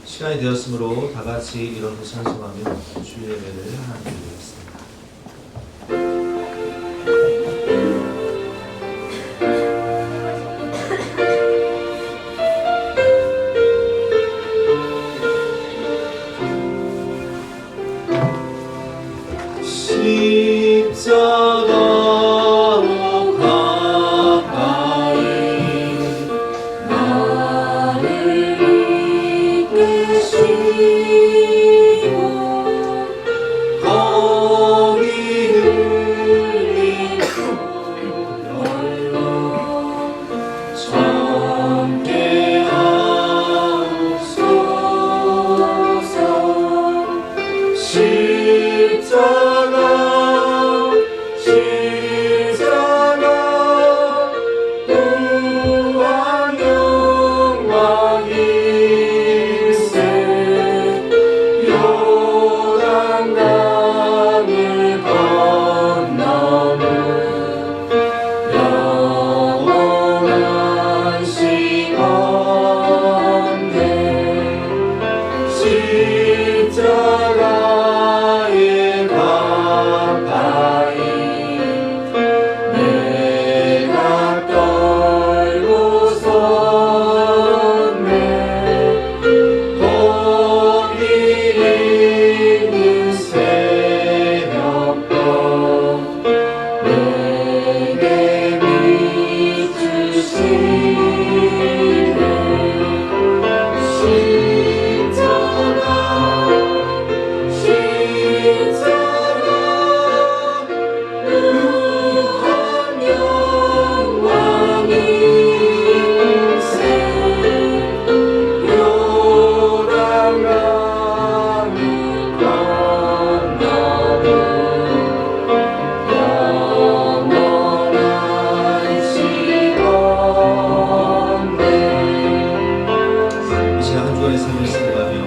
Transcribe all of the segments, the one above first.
시간이 되었으므로 다 같이 일어서 찬송하며 주일 예배를 하나님께 드리겠습니다. 십자가로 가까이 나를 이끄시고 거기 흘린 땀으로 젊게 하옵소서. 십자가 무한 영광일세. 요단강을 건너는 영원한 시간에 십자가에 가까이 내가 떨고 섰네. 거기 있는 새벽별 내게 비추시네. 십자가 무한 영광일세. 요단강을 건너는 영원한 시간에 이 시간 한 주간의 삶을 살아가며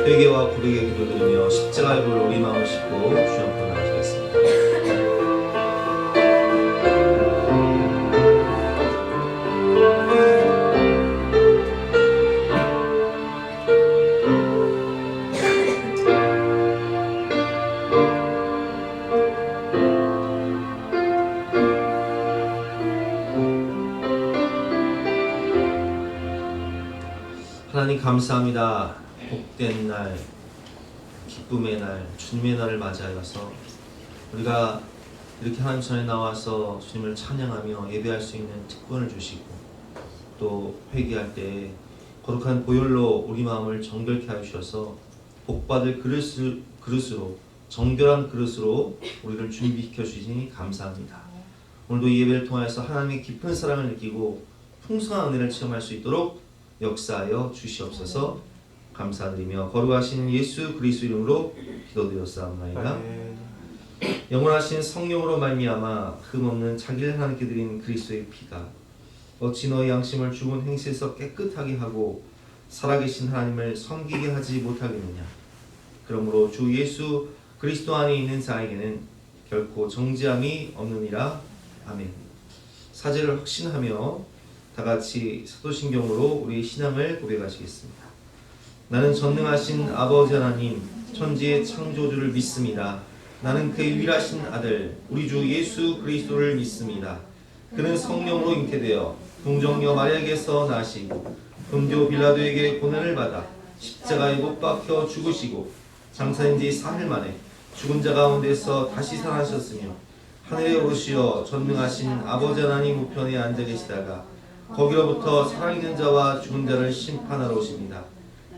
회개와 고백의 기도드리며 십자가의 불 우리 마음을 싣고 주 앞으로 나아가겠습니다. 하나님 감사합니다. 복된 날, 기쁨의 날, 주님의 날을 맞이하여서 우리가 이렇게 하나님 전에 나와서 주님을 찬양하며 예배할 수 있는 특권을 주시고 또 회개할 때 거룩한 보혈로 우리 마음을 정결케 하셔서 복받을 그릇으로 정결한 그릇으로 우리를 준비시켜 주시니 감사합니다. 오늘도 이 예배를 통하여서 하나님의 깊은 사랑을 느끼고 풍성한 은혜를 체험할 수 있도록 역사하여 주시옵소서. 감사드리며 거룩하신 예수 그리스도 이름으로 기도드렸사옵나이다. 영원하신 성령으로 말미암아 흠없는 자기를 하나님께 드린 그리스도의 피가 어찌 너의 양심을 죽은 행실에서 깨끗하게 하고 살아계신 하나님을 섬기게 하지 못하겠느냐. 그러므로 주 예수 그리스도 안에 있는 자에게는 결코 정죄함이 없느니라. 아멘. 사죄를 확신하며 다같이 사도신경으로 우리의 신앙을 고백하시겠습니다. 나는 전능하신 아버지 하나님 천지의 창조주를 믿습니다. 나는 그의 유일하신 아들 우리 주 예수 그리스도를 믿습니다. 그는 성령으로 잉태되어 동정녀 마리아에게서 나시고 본디오 빌라도에게 고난을 받아 십자가에 못 박혀 죽으시고 장사인 지 사흘 만에 죽은 자 가운데서 다시 살아나셨으며 하늘에 오르시어 전능하신 아버지 하나님 우편에 앉아 계시다가 거기로부터 살아있는 자와 죽은 자를 심판하러 오십니다.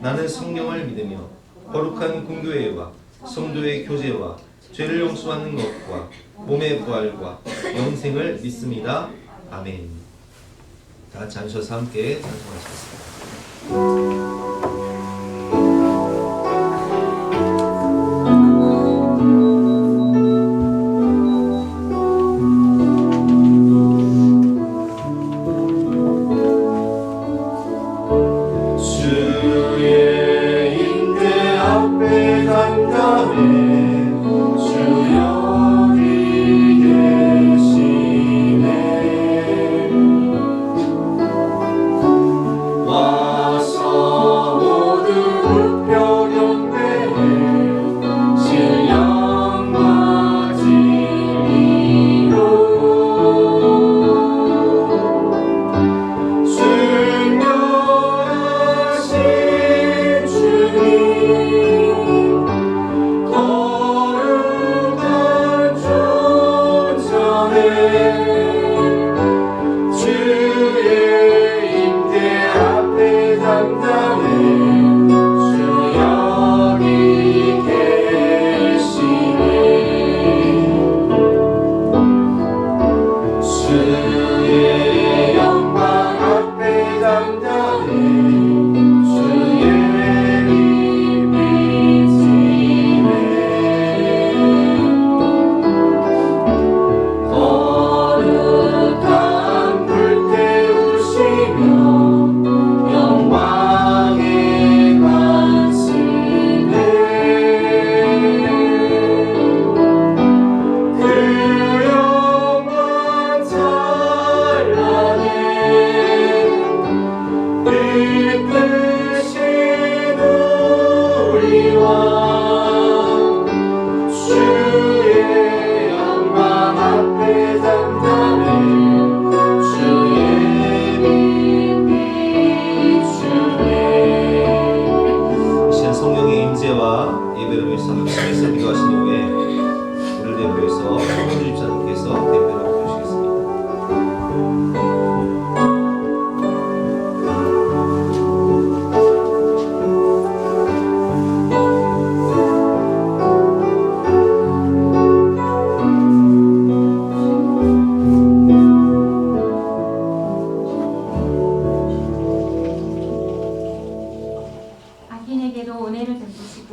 나는 성령을 믿으며 거룩한 공교회와 성도의 교제와 죄를 용서받는 것과 몸의 부활과 영생을 믿습니다. 아멘. 다 같이 앉으셔서 함께 찬송하시겠습니다.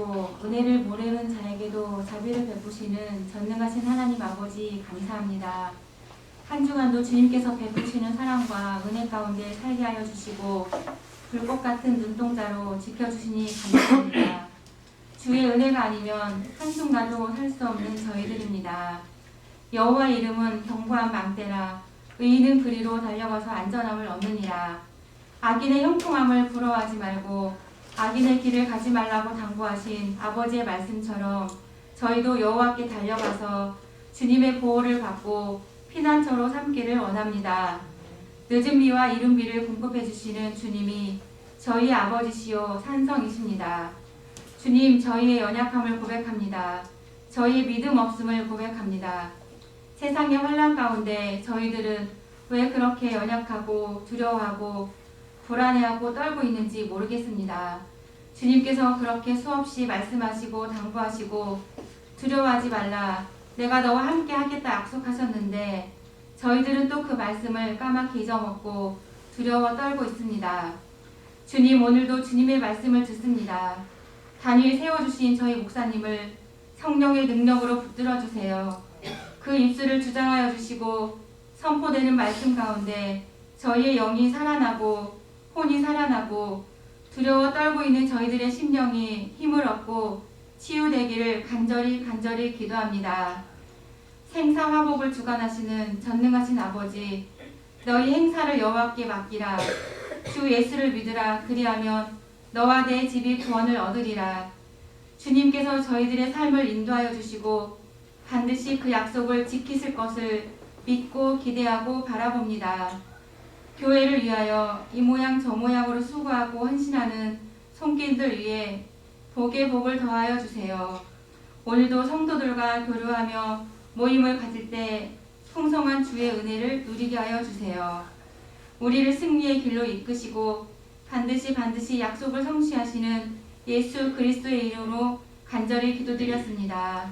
자에게도 은혜를 모르는 자에게도 자비를 베푸시는 전능하신 하나님 아버지 감사합니다. 한 주간도 주님께서 베푸시는 사랑과 은혜 가운데 살게 하여 주시고 불꽃 같은 눈동자로 지켜주시니 감사합니다. 주의 은혜가 아니면 한순간도 살 수 없는 저희들입니다. 여호와의 이름은 견고한 망대라 의인은 그리로 달려가서 안전함을 얻느니라. 악인의 형통함을 부러워하지 말고 악인의 길을 가지 말라고 당부하신 아버지의 말씀처럼 저희도 여호와께 달려가서 주님의 보호를 받고 피난처로 삼기를 원합니다. 늦은 비와 이른 비를 공급해 주시는 주님이 저희의 아버지시요 산성이십니다. 주님, 저희의 연약함을 고백합니다. 저희의 믿음 없음을 고백합니다. 세상의 환난 가운데 저희들은 왜 그렇게 연약하고 두려워하고 불안해하고 떨고 있는지 모르겠습니다. 주님께서 그렇게 수없이 말씀하시고 당부하시고 두려워하지 말라, 내가 너와 함께 하겠다 약속하셨는데 저희들은 또 그 말씀을 까맣게 잊어먹고 두려워 떨고 있습니다. 주님, 오늘도 주님의 말씀을 듣습니다. 단위에 세워주신 저희 목사님을 성령의 능력으로 붙들어 주세요. 그 입술을 주장하여 주시고 선포되는 말씀 가운데 저희의 영이 살아나고 혼이 살아나고 두려워 떨고 있는 저희들의 심령이 힘을 얻고 치유되기를 간절히 기도합니다. 생사화복을 주관하시는 전능하신 아버지, 너희 행사를 여호와께 맡기라. 주 예수를 믿으라. 그리하면 너와 내 집이 구원을 얻으리라. 주님께서 저희들의 삶을 인도하여 주시고 반드시 그 약속을 지키실 것을 믿고 기대하고 바라봅니다. 교회를 위하여 이 모양 저 모양으로 수고하고 헌신하는 손길들 위해 복에 복을 더하여 주세요. 오늘도 성도들과 교류하며 모임을 가질 때 풍성한 주의 은혜를 누리게 하여 주세요. 우리를 승리의 길로 이끄시고 반드시 약속을 성취하시는 예수 그리스도의 이름으로 간절히 기도드렸습니다.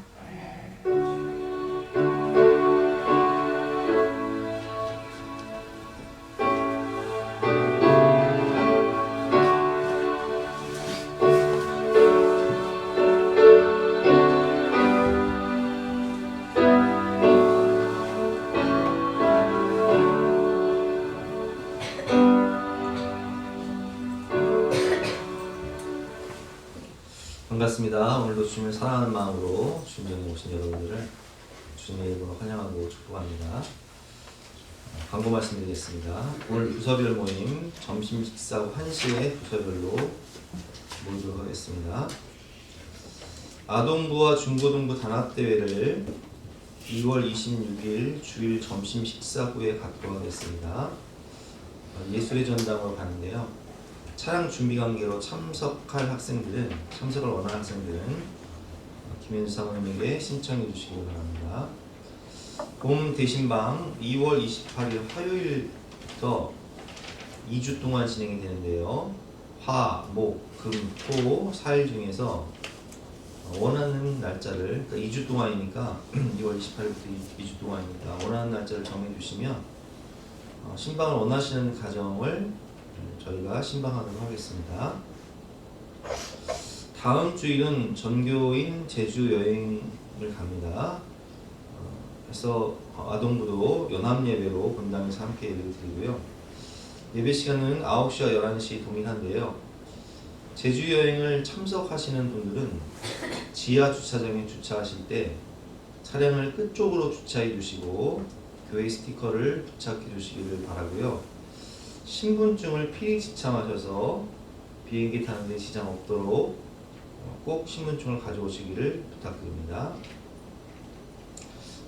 반갑습니다. 오늘도 주님을 사랑하는 마음으로 주님 전에 오신 여러분들을 주님의 이름으로 환영하고 축복합니다. 광고 말씀드리겠습니다. 오늘 부서별 모임 점심 식사 후 1시에 부서별로 모이도록 하겠습니다. 아동부와 중고등부 단합대회를 2월 26일 주일 점심 식사 후에 갖도록 하겠습니다. 예술의 전당으로 가는데요. 차량 준비 관계로 참석을 원하는 학생들은 김현수 사모님에게 신청해 주시기 바랍니다. 봄 대신방 2월 28일 화요일부터 2주 동안 진행이 되는데요. 화, 목, 금, 토 4일 중에서 원하는 날짜를, 그러니까 2주 동안이니까 2월 28일부터 2주 동안이니까 원하는 날짜를 정해 주시면 신방을 원하시는 가정을 저희가 신방하도록 하겠습니다. 다음 주일은 전교인 제주 여행을 갑니다. 그래서 아동부도 연합예배로 본당에서 함께 예배를 드리고요. 예배 시간은 9시와 11시 동일한데요. 제주 여행을 참석하시는 분들은 지하 주차장에 주차하실 때 차량을 끝쪽으로 주차해 주시고 교회 스티커를 부착해 주시기를 바라고요. 신분증을 필히 지참하셔서 비행기 타는 데 지장 없도록 꼭 신분증을 가져오시기를 부탁드립니다.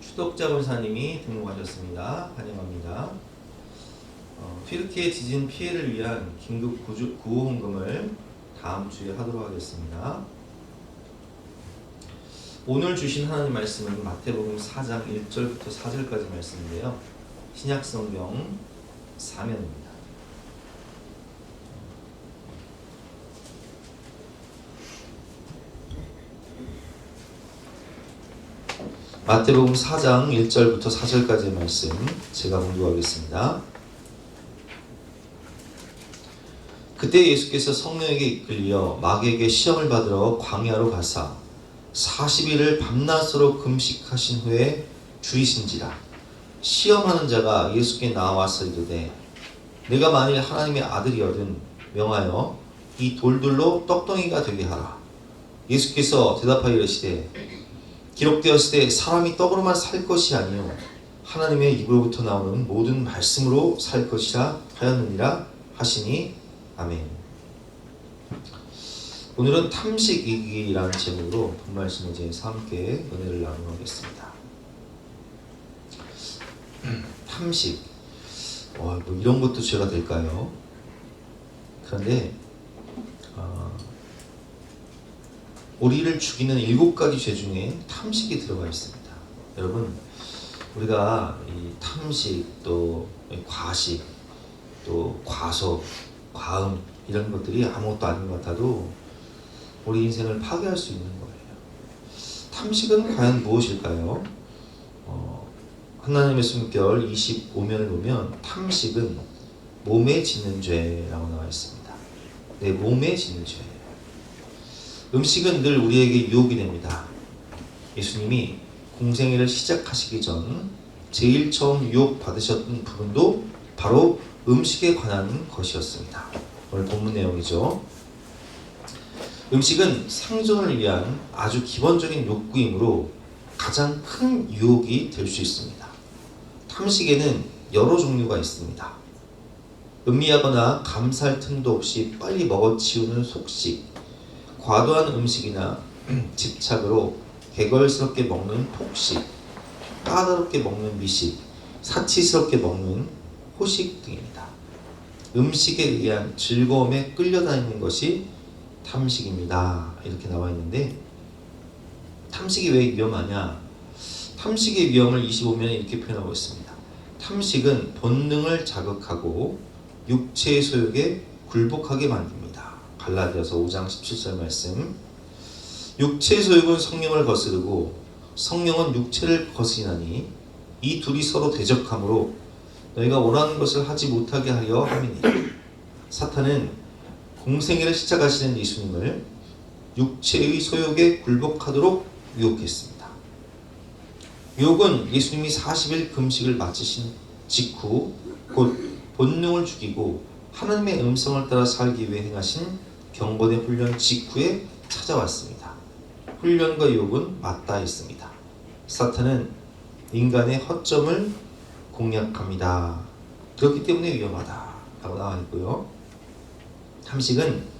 추덕자 권사님이 등록하셨습니다. 환영합니다. 튀르키예 지진 피해를 위한 긴급 구호 헌금을 다음 주에 하도록 하겠습니다. 오늘 주신 하나님 말씀은 마태복음 4장 1절부터 4절까지 말씀인데요. 신약성경 사면입니다. 마태복음 4장 1절부터 4절까지의 말씀 제가 공부하겠습니다. 그때 예수께서 성령에게 이끌려 마귀에게 시험을 받으러 광야로 가사 40일을 밤낮으로 금식하신 후에 줄이신지라. 시험하는 자가 예수께 나와서 이르되 내가 만일 하나님의 아들이거든 명하여 이 돌들로 떡덩이가 되게 하라. 예수께서 대답하여 이르시되 기록되었을 때 사람이 떡으로만 살 것이 아니요 하나님의 입으로부터 나오는 모든 말씀으로 살 것이라 하였느니라 하시니 아멘. 오늘은 탐식이기라는 제목으로 본 말씀을 이제 함께 은혜를 나누겠습니다. 탐식, 뭐 이런 것도 죄가 될까요? 그런데 우리를 죽이는 7가지 죄 중에 탐식이 들어가 있습니다. 여러분, 우리가 이 탐식, 또 과식, 또 과속, 과음 이런 것들이 아무것도 아닌 것 같아도 우리 인생을 파괴할 수 있는 거예요. 탐식은 과연 무엇일까요? 하나님의 숨결 25면을 보면 탐식은 몸에 짓는 죄라고 나와 있습니다. 내 몸에 짓는 죄. 음식은 늘 우리에게 유혹이 됩니다. 예수님이 공생애를 시작하시기 전 제일 처음 유혹받으셨던 부분도 바로 음식에 관한 것이었습니다. 오늘 본문 내용이죠. 음식은 생존을 위한 아주 기본적인 욕구이므로 가장 큰 유혹이 될 수 있습니다. 탐식에는 여러 종류가 있습니다. 음미하거나 감사할 틈도 없이 빨리 먹어치우는 속식, 과도한 음식이나 집착으로 개걸스럽게 먹는 폭식, 까다롭게 먹는 미식, 사치스럽게 먹는 호식 등입니다. 음식에 의한 즐거움에 끌려다니는 것이 탐식입니다. 이렇게 나와 있는데 탐식이 왜 위험하냐? 탐식의 위험을 25면에 이렇게 표현하고 있습니다. 탐식은 본능을 자극하고 육체의 소욕에 굴복하게 만듭니다. 갈라디아서 5장 17절 말씀. 육체의 소욕은 성령을 거스르고 성령은 육체를 거스리나니 이 둘이 서로 대적하므로 너희가 원하는 것을 하지 못하게 하려 함이니라. 사탄은 공생애를 시작하시는 예수님을 육체의 소욕에 굴복하도록 유혹했습니다. 유혹은 예수님이 40일 금식을 마치신 직후 곧 본능을 죽이고 하나님의 음성을 따라 살기 위해 행하신 경건의 훈련 직후에 찾아왔습니다. 훈련과 유혹은 맞닿아 있습니다. 사탄은 인간의 허점을 공략합니다. 그렇기 때문에 위험하다라고 나와 있고요. 탐식은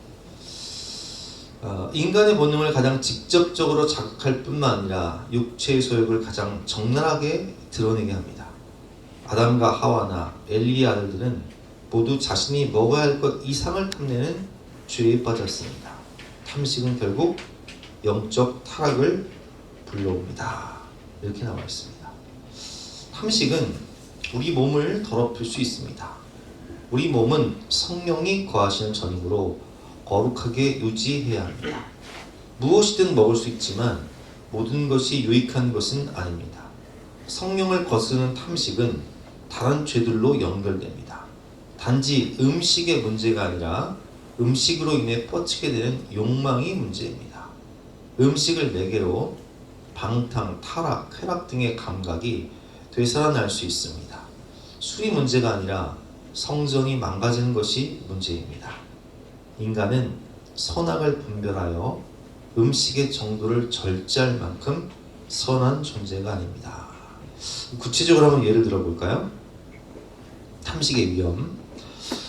인간의 본능을 가장 직접적으로 자극할 뿐만 아니라 육체의 소욕을 가장 적나라하게 드러내게 합니다. 아담과 하와나 엘리의 아들들은 모두 자신이 먹어야 할 것 이상을 탐내는 죄에 빠졌습니다. 탐식은 결국 영적 타락을 불러옵니다. 이렇게 나와 있습니다. 탐식은 우리 몸을 더럽힐 수 있습니다. 우리 몸은 성령이 거하시는 전이므로 거룩하게 유지해야 합니다. 무엇이든 먹을 수 있지만 모든 것이 유익한 것은 아닙니다. 성령을 거스르는 탐식은 다른 죄들로 연결됩니다. 단지 음식의 문제가 아니라 음식으로 인해 뻗치게 되는 욕망이 문제입니다. 음식을 매개로 방탕, 타락, 쾌락 등의 감각이 되살아날 수 있습니다. 술이 문제가 아니라 성전이 망가지는 것이 문제입니다. 인간은 선악을 분별하여 음식의 정도를 절제할 만큼 선한 존재가 아닙니다. 구체적으로 한번 예를 들어볼까요? 탐식의 위험.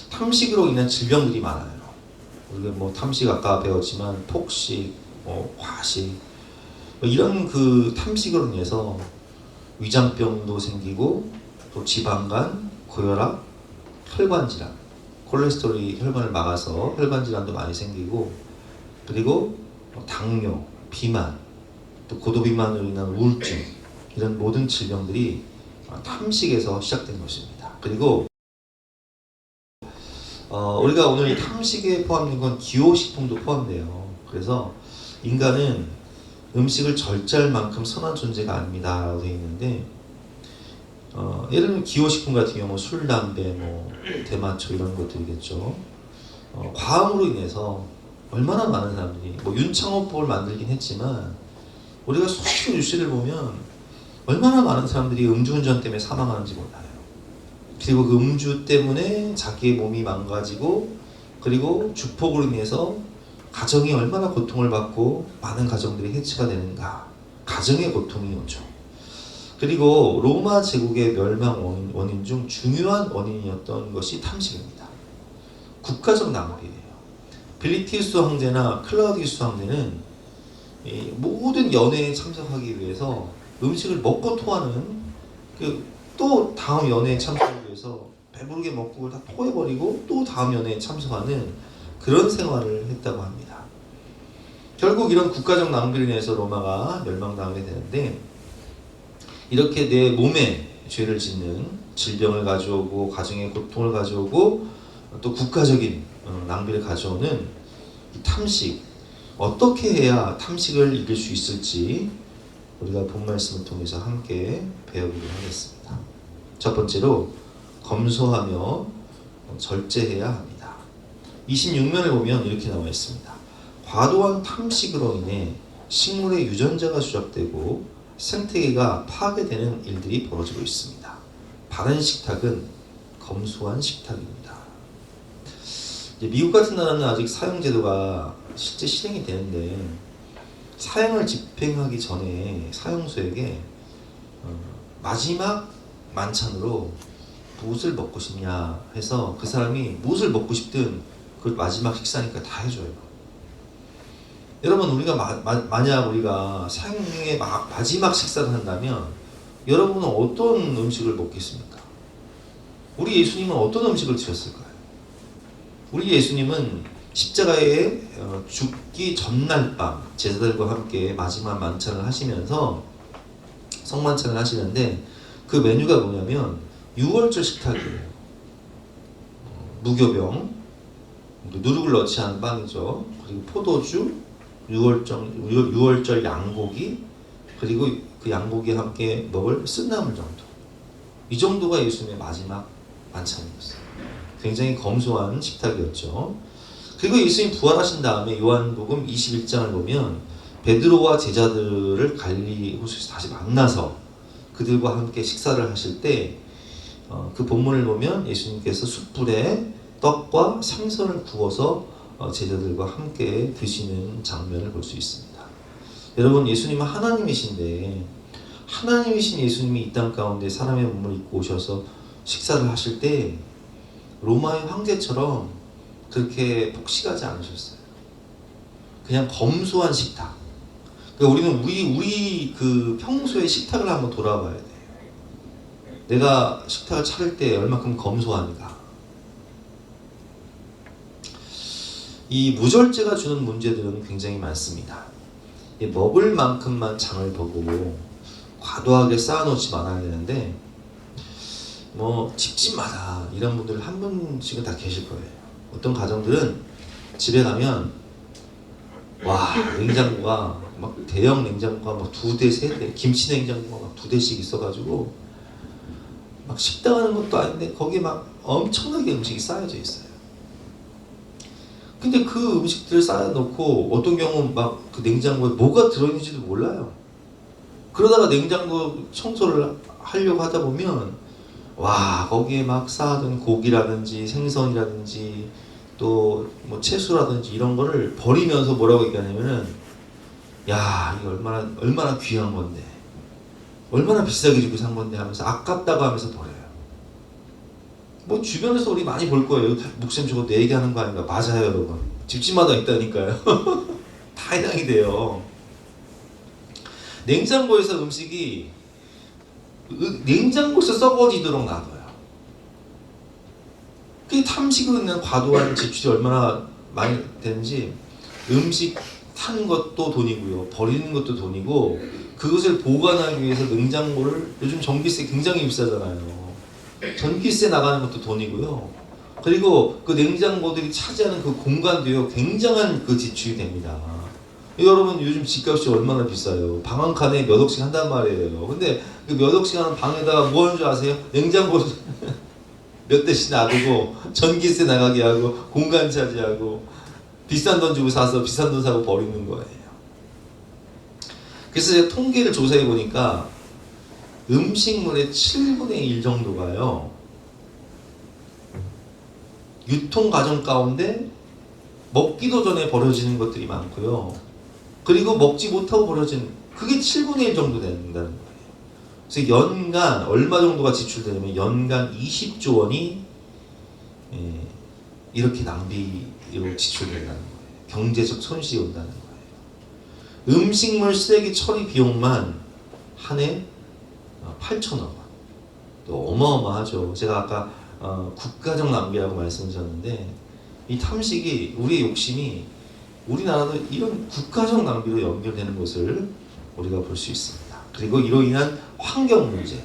탐식으로 인한 질병들이 많아요. 우리가 탐식 아까 배웠지만 폭식, 과식 이런 그 탐식으로 인해서 위장병도 생기고 또 지방간, 고혈압, 혈관 질환, 콜레스테롤이 혈관을 막아서 혈관 질환도 많이 생기고 그리고 당뇨, 비만, 또 고도비만으로 인한 우울증 이런 모든 질병들이 탐식에서 시작된 것입니다. 그리고 우리가 오늘 탐식에 포함된 건 기호식품도 포함돼요. 그래서 인간은 음식을 절제할 만큼 선한 존재가 아닙니다 라고 되어 있는데 예를 들면 기호식품 같은 경우 술, 담배, 대마초 이런 것들이겠죠. 과학으로 인해서 얼마나 많은 사람들이 윤창호법을 만들긴 했지만 우리가 수시로 뉴스를 보면 얼마나 많은 사람들이 음주운전 때문에 사망하는지 몰라요. 그리고 그 음주 때문에 자기의 몸이 망가지고 그리고 주폭으로 인해서 가정이 얼마나 고통을 받고 많은 가정들이 해체가 되는가. 가정의 고통이 오죠. 그리고 로마 제국의 멸망 원인 중 중요한 원인이었던 것이 탐식입니다. 국가적 낭비예요. 빌리티우스 황제나 클라우디우스 황제는 이 모든 연회에 참석하기 위해서 음식을 먹고 토하는 또 다음 연회에 참석하기 위해서 배부르게 먹고 그걸 다 토해버리고 또 다음 연회에 참석하는 그런 생활을 했다고 합니다. 결국 이런 국가적 낭비로 인해서 로마가 멸망당하게 되는데 이렇게 내 몸에 죄를 짓는 질병을 가져오고 가정의 고통을 가져오고 또 국가적인 낭비를 가져오는 이 탐식, 어떻게 해야 탐식을 이길 수 있을지 우리가 본 말씀을 통해서 함께 배워보도록 하겠습니다. 첫 번째로 검소하며 절제해야 합니다. 26면을 보면 이렇게 나와 있습니다. 과도한 탐식으로 인해 식물의 유전자가 조작되고 생태계가 파괴되는 일들이 벌어지고 있습니다. 바른 식탁은 검소한 식탁입니다. 미국 같은 나라는 아직 사형제도가 실제 실행이 되는데 사형을 집행하기 전에 사형수에게 마지막 만찬으로 무엇을 먹고 싶냐 해서 그 사람이 무엇을 먹고 싶든 그 마지막 식사니까 다 해줘요. 여러분 우리가 만약 우리가 사형의 마지막 식사를 한다면 여러분은 어떤 음식을 먹겠습니까? 우리 예수님은 어떤 음식을 드셨을까요? 우리 예수님은 십자가에 죽기 전날 밤 제자들과 함께 마지막 만찬을 하시면서 성만찬을 하시는데 그 메뉴가 뭐냐면 유월절 식탁이에요. 무교병, 누룩을 넣지 않은 빵이죠. 그리고 포도주, 유월절 양고기, 그리고 그 양고기에 함께 먹을 쓴나물 정도. 이 정도가 예수님의 마지막 만찬이었어요. 굉장히 검소한 식탁이었죠. 그리고 예수님 부활하신 다음에 요한복음 21장을 보면 베드로와 제자들을 갈릴리 호수에서 다시 만나서 그들과 함께 식사를 하실 때 그 본문을 보면 예수님께서 숯불에 떡과 생선을 구워서 제자들과 함께 드시는 장면을 볼 수 있습니다. 여러분 예수님은 하나님이신데 하나님이신 예수님이 이 땅 가운데 사람의 몸을 입고 오셔서 식사를 하실 때 로마의 황제처럼 그렇게 폭식하지 않으셨어요. 그냥 검소한 식탁. 그러니까 우리는 우리 그 평소의 식탁을 한번 돌아봐야 돼. 내가 식탁을 차릴 때 얼마큼 검소한가. 이 무절제가 주는 문제들은 굉장히 많습니다. 먹을 만큼만 장을 보고 과도하게 쌓아놓지 말아야 되는데 집집마다 이런 분들 한 분씩은 다 계실 거예요. 어떤 가정들은 집에 가면 냉장고가 막 대형 냉장고가 막 2대, 3대, 김치 냉장고가 막 2대씩 있어가지고 막 식당하는 것도 아닌데 거기에 막 엄청나게 음식이 쌓여져 있어요. 근데 그 음식들을 쌓아놓고 어떤 경우는 막 그 냉장고에 뭐가 들어있는지도 몰라요. 그러다가 냉장고 청소를 하려고 하다 보면 거기에 막 쌓아둔 고기라든지 생선이라든지 또 채소라든지 이런 거를 버리면서 뭐라고 얘기하냐면은 야 이게 얼마나 귀한 건데 얼마나 비싸게 주고 산 건데 하면서 아깝다고 하면서 버려요. 주변에서 우리 많이 볼 거예요. 목사님 저거 내 얘기하는 거 아닌가? 맞아요 여러분. 집집마다 있다니까요. 다 해당이 돼요. 냉장고에서 음식이 냉장고에서 썩어지도록 놔둬요. 그 탐식으로 인한 과도한 지출이 얼마나 많이 되는지 음식 사는 것도 돈이고요. 버리는 것도 돈이고 그것을 보관하기 위해서 냉장고를 요즘 전기세 굉장히 비싸잖아요. 전기세 나가는 것도 돈이고요. 그리고 그 냉장고들이 차지하는 그 공간도요. 굉장한 그 지출이 됩니다. 여러분 요즘 집값이 얼마나 비싸요. 방 한 칸에 몇 억씩 한단 말이에요. 근데 그 몇 억씩 하는 방에다가 뭐 하는 줄 아세요? 냉장고 몇 대씩 놔두고 전기세 나가게 하고 공간 차지하고 비싼 돈 주고 사서 비싼 돈 사고 버리는 거예요. 그래서 제가 통계를 조사해 보니까 음식물의 7분의 1 정도가요, 유통 과정 가운데 먹기도 전에 버려지는 것들이 많고요. 그리고 먹지 못하고 버려지는, 그게 7분의 1 정도 된다는 거예요. 그래서 연간 얼마 정도가 지출되냐면 연간 20조 원이 이렇게 낭비로 지출된다는 거예요. 경제적 손실이 온다는 거예요. 음식물 쓰레기 처리 비용만 한 해 8천억 원. 또 어마어마하죠. 제가 아까 국가적 낭비라고 말씀드렸는데, 이 탐식이, 우리의 욕심이 우리나라도 이런 국가적 낭비로 연결되는 것을 우리가 볼 수 있습니다. 그리고 이로 인한 환경 문제,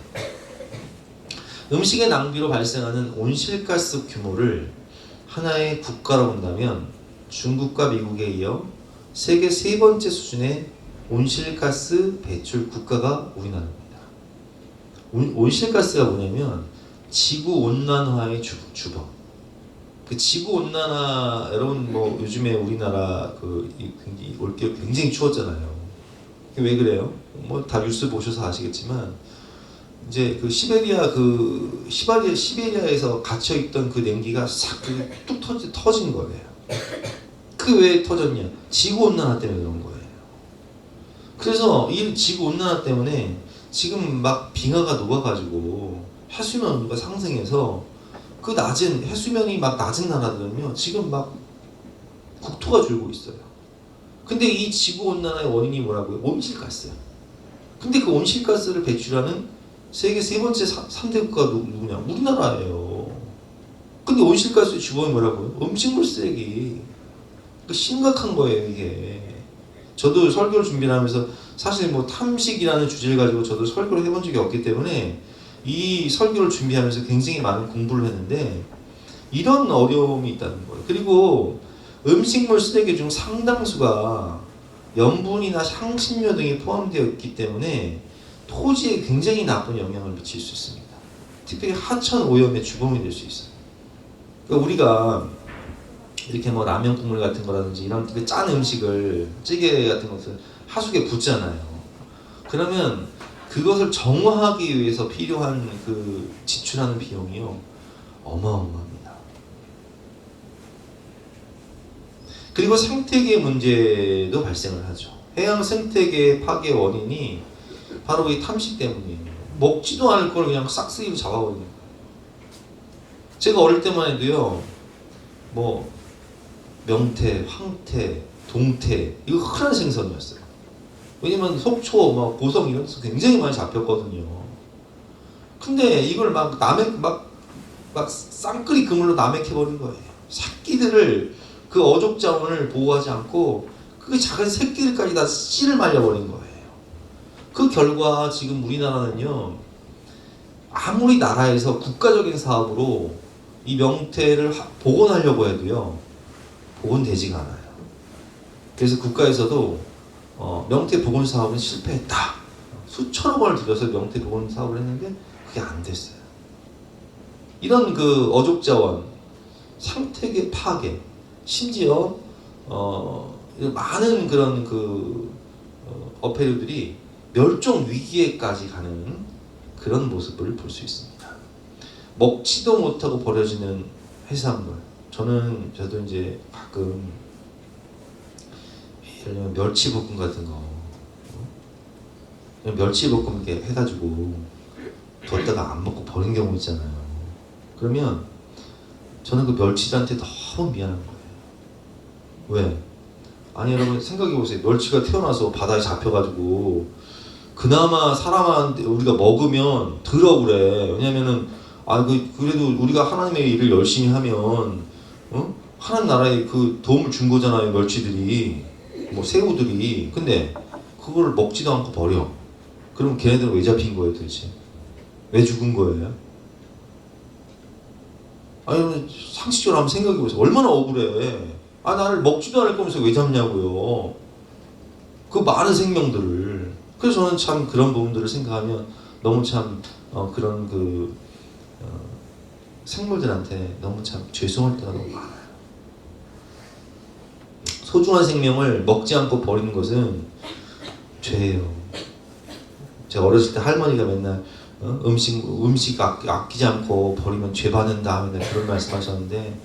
음식의 낭비로 발생하는 온실가스 규모를 하나의 국가로 본다면 중국과 미국에 이어 세계 세 번째 수준의 온실가스 배출 국가가 우리나라입니다. 온실가스가 뭐냐면 지구 온난화의 주범. 그 지구 온난화, 여러분 뭐 요즘에 우리나라 굉장히 올겨울 굉장히 추웠잖아요. 왜 그래요? 뭐 다 뉴스 보셔서 아시겠지만 이제 그 시베리아에서 갇혀 있던 그 냉기가 싹 뚝 터진 거예요. 그 왜 터졌냐? 지구 온난화 때문에 그런 거예요. 그래서 이 지구 온난화 때문에 지금 막 빙하가 녹아가지고 해수면 온도가 상승해서 그 낮은 해수면이 막 낮은 나라들은요 지금 막 국토가 줄고 있어요. 근데 이 지구 온난화의 원인이 뭐라고요? 온실가스예요. 근데 그 온실가스를 배출하는 세계 세 번째 3대 국가가 누구냐? 우리나라예요. 근데 온실가스의 주범이 뭐라고요? 음식물 쓰레기. 심각한 거예요, 이게. 저도 설교를 준비를 하면서 사실 뭐 탐식이라는 주제를 가지고 저도 설교를 해본 적이 없기 때문에 이 설교를 준비하면서 굉장히 많은 공부를 했는데 이런 어려움이 있다는 거예요. 그리고 음식물 쓰레기 중 상당수가 염분이나 향신료 등이 포함되어 있기 때문에 토지에 굉장히 나쁜 영향을 미칠 수 있습니다. 특별히 하천 오염의 주범이 될 수 있어요. 그러니까 우리가 이렇게 뭐 라면 국물 같은 거라든지 이런 짠 음식을, 찌개 같은 것을 하수구에 붓잖아요. 그러면 그것을 정화하기 위해서 필요한 그 지출하는 비용이요 어마어마합니다. 그리고 생태계 문제도 발생을 하죠. 해양 생태계 파괴 원인이 바로 이 탐식 때문이에요. 먹지도 않을 걸 그냥 싹쓸이로 잡아버리는 거예요. 제가 어릴 때만 해도요, 뭐 명태, 황태, 동태 이거 흔한 생선이었어요. 왜냐면 속초, 막 고성 이런 데서 굉장히 많이 잡혔거든요. 근데 이걸 막 쌍끌이 그물로 남획해버린 거예요. 새끼들을, 그 어족 자원을 보호하지 않고 그 작은 새끼들까지 다 씨를 말려버린 거예요. 그 결과 지금 우리나라는요, 아무리 나라에서 국가적인 사업으로 이 명태를 복원하려고 해도요 복원되지가 않아요. 그래서 국가에서도 명태 복원 사업은 실패했다. 수천억 원을 들여서 명태 복원 사업을 했는데 그게 안 됐어요. 이런 그 어족 자원, 생태계 파괴, 심지어 많은 그런 어패류들이 멸종 위기에까지 가는 그런 모습을 볼 수 있습니다. 먹지도 못하고 버려지는 해산물. 저도 이제 가끔 예를 들면 멸치볶음 같은 거, 멸치볶음 이렇게 해가지고 뒀다가 안 먹고 버린 경우 있잖아요. 그러면 저는 그 멸치들한테 너무 미안한 거예요. 왜? 아니 여러분 생각해보세요. 멸치가 태어나서 바다에 잡혀가지고 그나마 사람한테 우리가 먹으면 덜 억울해. 왜냐면은 그래도 우리가 하나님의 일을 열심히 하면 하나님 나라에 그 도움을 준 거잖아요. 멸치들이, 뭐 새우들이. 근데 그걸 먹지도 않고 버려. 그럼 걔네들은 왜 잡힌 거예요 도대체? 왜 죽은 거예요? 아니 상식적으로 한번 생각해보세요. 얼마나 억울해. 나를 먹지도 않을 거면서 왜 잡냐고요. 그 많은 생명들을. 그래서 저는 참 그런 부분들을 생각하면 너무 참 그런 생물들한테 너무 참 죄송할 때가 너무 많아요. 소중한 생명을 먹지 않고 버리는 것은 죄예요. 제가 어렸을 때 할머니가 맨날 음식 아끼지 않고 버리면 죄 받는다 맨날 그런 말씀하셨는데,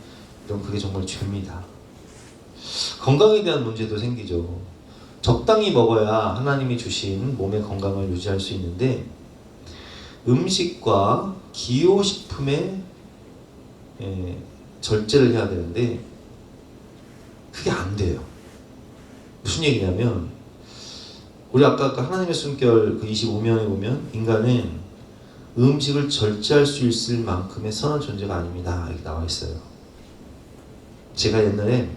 이런 그게 정말 죄입니다. 건강에 대한 문제도 생기죠. 적당히 먹어야 하나님이 주신 몸의 건강을 유지할 수 있는데, 음식과 기호식품에 절제를 해야 되는데 그게 안 돼요. 무슨 얘기냐면, 우리 아까 하나님의 숨결 그 25면에 보면 인간은 음식을 절제할 수 있을 만큼의 선한 존재가 아닙니다, 이렇게 나와 있어요. 제가 옛날에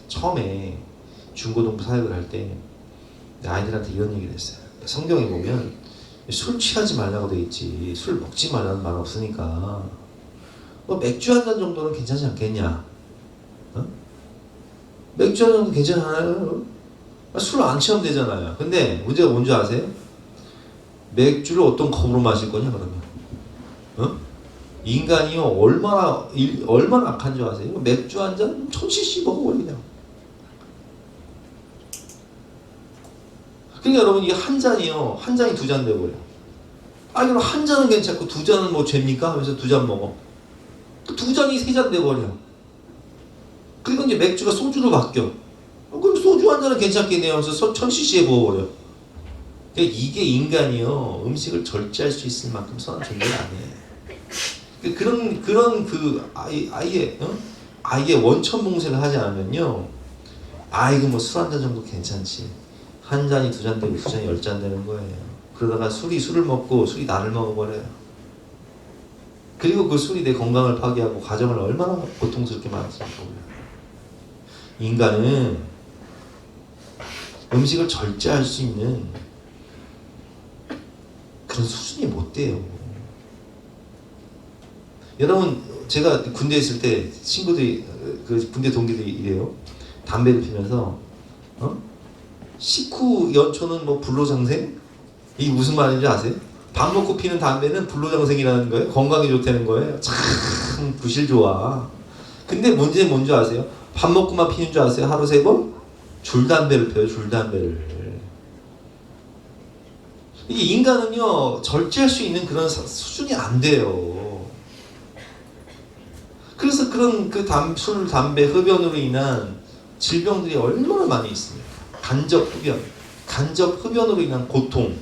처음에 중고등부 사역을 할 때 아이들한테 이런 얘기를 했어요. 성경에 보면 술 취하지 말라고 돼 있지 술 먹지 말라는 말 없으니까 맥주 한 잔 정도는 괜찮지 않겠냐? 맥주 한 잔도 괜찮아요. 술 안 취하면 되잖아요. 근데 문제가 뭔지 아세요? 맥주를 어떤 컵으로 마실 거냐 그러면? 인간이요 얼마나 악한 줄 아세요? 맥주 한 잔 1000cc 먹어버려 그냥. 그러니까 여러분, 이게 한 잔이요, 한 잔이 2잔 돼버려. 그럼 한 잔은 괜찮고 2잔은 뭐 죄입니까? 하면서 2잔 먹어. 2잔이 3잔 돼버려. 그리고 이제 맥주가 소주로 바뀌어. 그럼 소주 한 잔은 괜찮겠네요 하면서 1000cc에 부어버려. 그러니까 이게 인간이요, 음식을 절제할 수 있을 만큼 선한 존재가 아니에요. 그런 아예 원천봉쇄를 하지 않으면요, 이거 뭐 술 한 잔 정도 괜찮지. 한 잔이 2잔 되고 2잔이 10잔 되는 거예요. 그러다가 술을 먹고 술이 나를 먹어버려요. 그리고 그 술이 내 건강을 파괴하고 가정을 얼마나 고통스럽게 만들지 몰라요. 인간은 음식을 절제할 수 있는 그런 수준이 못 돼요. 여러분, 제가 군대에 있을 때 친구들이, 그 군대 동기들이 이래요. 담배를 피면서 식후 연초는 뭐 불로장생? 이게 무슨 말인지 아세요? 밥 먹고 피는 담배는 불로장생이라는 거예요. 건강에 좋다는 거예요. 참 부실 좋아. 근데 문제는 뭔지 아세요? 밥 먹고만 피는 줄 아세요? 하루 3번? 줄담배를 펴요. 줄담배를. 이게 인간은요, 절제할 수 있는 그런 수준이 안 돼요. 그래서 그런 술, 담배, 흡연으로 인한 질병들이 얼마나 많이 있습니까? 간접 흡연으로 인한 고통.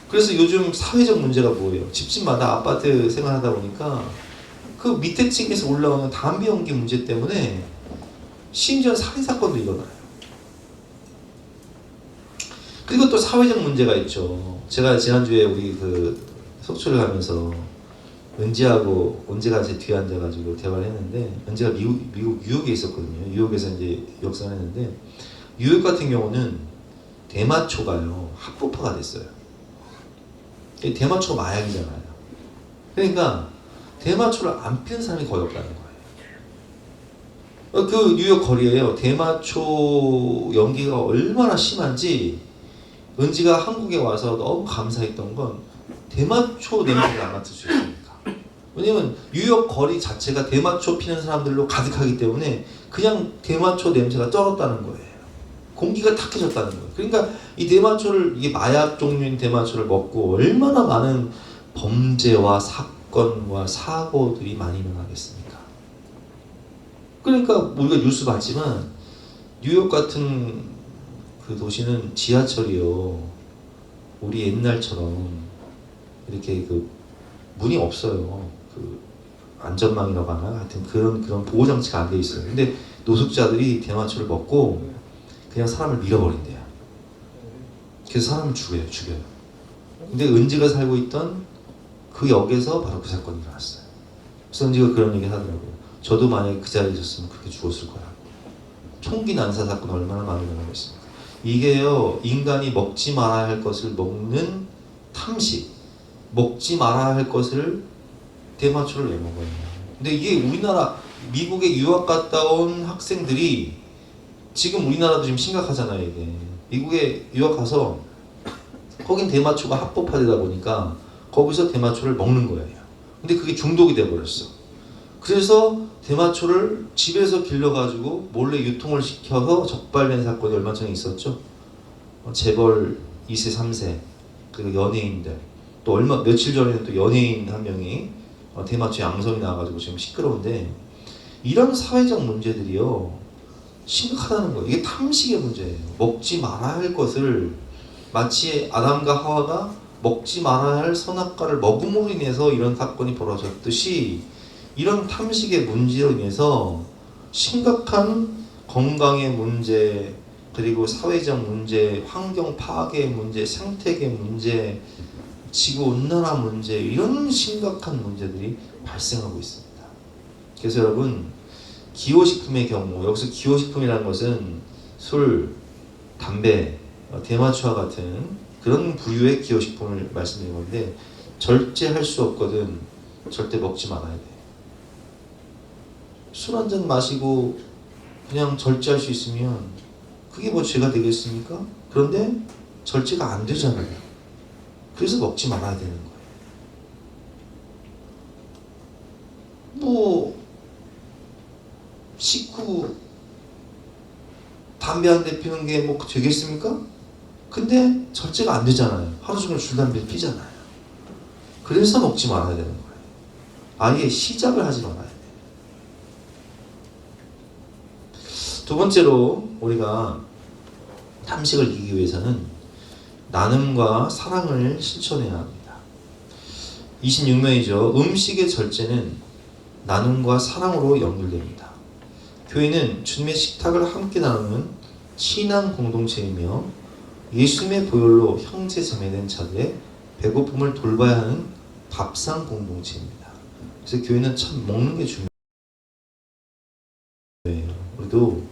그래서 요즘 사회적 문제가 뭐예요? 집집마다 아파트 생활하다 보니까 그 밑에 층에서 올라오는 담배 연기 문제 때문에 심지어 살인사건도 일어나요. 그리고 또 사회적 문제가 있죠. 제가 지난주에 우리 속초를 가면서 은지하고 언제가 제 뒤에 앉아가지고 대화를 했는데, 은지가 미국 뉴욕에 있었거든요. 뉴욕에서 이제 역사를 했는데, 뉴욕 같은 경우는 대마초가요 합법화가 됐어요. 대마초가 마약이잖아요. 그러니까 대마초를 안 피는 사람이 거의 없다는 거예요. 그 뉴욕 거리에요, 대마초 연기가 얼마나 심한지 은지가 한국에 와서 너무 감사했던 건 대마초 냄새를 안 맡을 수 있으니까. 왜냐면 뉴욕 거리 자체가 대마초 피는 사람들로 가득하기 때문에 그냥 대마초 냄새가 쩔었다는 거예요. 공기가 탁해졌다는 거예요. 그러니까 이 대마초를, 이게 마약 종류인 대마초를 먹고 얼마나 많은 범죄와 사건과 사고들이 많이 일어나겠습니까? 그러니까 우리가 뉴스 봤지만 뉴욕 같은 그 도시는 지하철이요, 우리 옛날처럼 이렇게 문이 없어요. 안전망이라고 하나, 하여튼 그런 보호 장치가 안 돼 있어요. 근데 노숙자들이 대마초를 먹고 그냥 사람을 밀어버린대요. 그래서 사람을 죽여요. 근데 은지가 살고 있던 그 역에서 바로 그 사건이 일어났어요. 그래서 은지가 그런 얘기를 하더라고요. 저도 만약에 그 자리에 있었으면 그렇게 죽었을 거야. 총기 난사 사건 얼마나 많이 일어나고 있습니까? 이게요, 인간이 먹지 말아야 할 것을 먹는 탐식, 먹지 말아야 할 것을 대마초를 왜 먹어요? 근데 이게 미국에 유학 갔다 온 학생들이 지금 우리나라도 지금 심각하잖아요. 이게 미국에 유학 가서 거긴 대마초가 합법화되다 보니까 거기서 대마초를 먹는 거예요. 근데 그게 중독이 돼버렸어. 그래서 대마초를 집에서 길러가지고 몰래 유통을 시켜서 적발된 사건이 얼마 전에 있었죠. 재벌 2세, 3세, 그리고 연예인들, 또 며칠 전에는 또 연예인 한 명이 대마초 양성이 나와가지고 지금 시끄러운데, 이런 사회적 문제들이요 심각하다는 거예요. 이게 탐식의 문제예요. 먹지 말아야 할 것을, 마치 아담과 하와가 먹지 말아야 할 선악과를 먹음으로 인해서 이런 사건이 벌어졌듯이, 이런 탐식의 문제로 인해서 심각한 건강의 문제, 그리고 사회적 문제, 환경 파괴의 문제, 생태계 문제, 지구온난화 문제, 이런 심각한 문제들이 발생하고 있습니다. 그래서 여러분, 기호식품의 경우, 여기서 기호식품이라는 것은 술, 담배, 대마초와 같은 그런 부류의 기호식품을 말씀드린 건데, 절제할 수 없거든 절대 먹지 말아야 돼. 술 한 잔 마시고 그냥 절제할 수 있으면 그게 뭐 죄가 되겠습니까? 그런데 절제가 안 되잖아요. 그래서 먹지 말아야 되는 거예요. 뭐 식후 담배 한 대 피우는 게 뭐 되겠습니까? 근데 절제가 안 되잖아요. 하루 종일 술 담배 피잖아요. 그래서 먹지 말아야 되는 거예요. 아예 시작을 하지 말아야 돼요. 두 번째로 우리가 탐식을 이기기 위해서는 나눔과 사랑을 실천해야 합니다. 26명이죠. 음식의 절제는 나눔과 사랑으로 연결됩니다. 교회는 주님의 식탁을 함께 나누는 신앙 공동체이며 예수님의 보혈로 형제 자매된 자들의 배고픔을 돌봐야 하는 밥상 공동체입니다. 그래서 교회는 참 먹는 게 중요해요. 우리도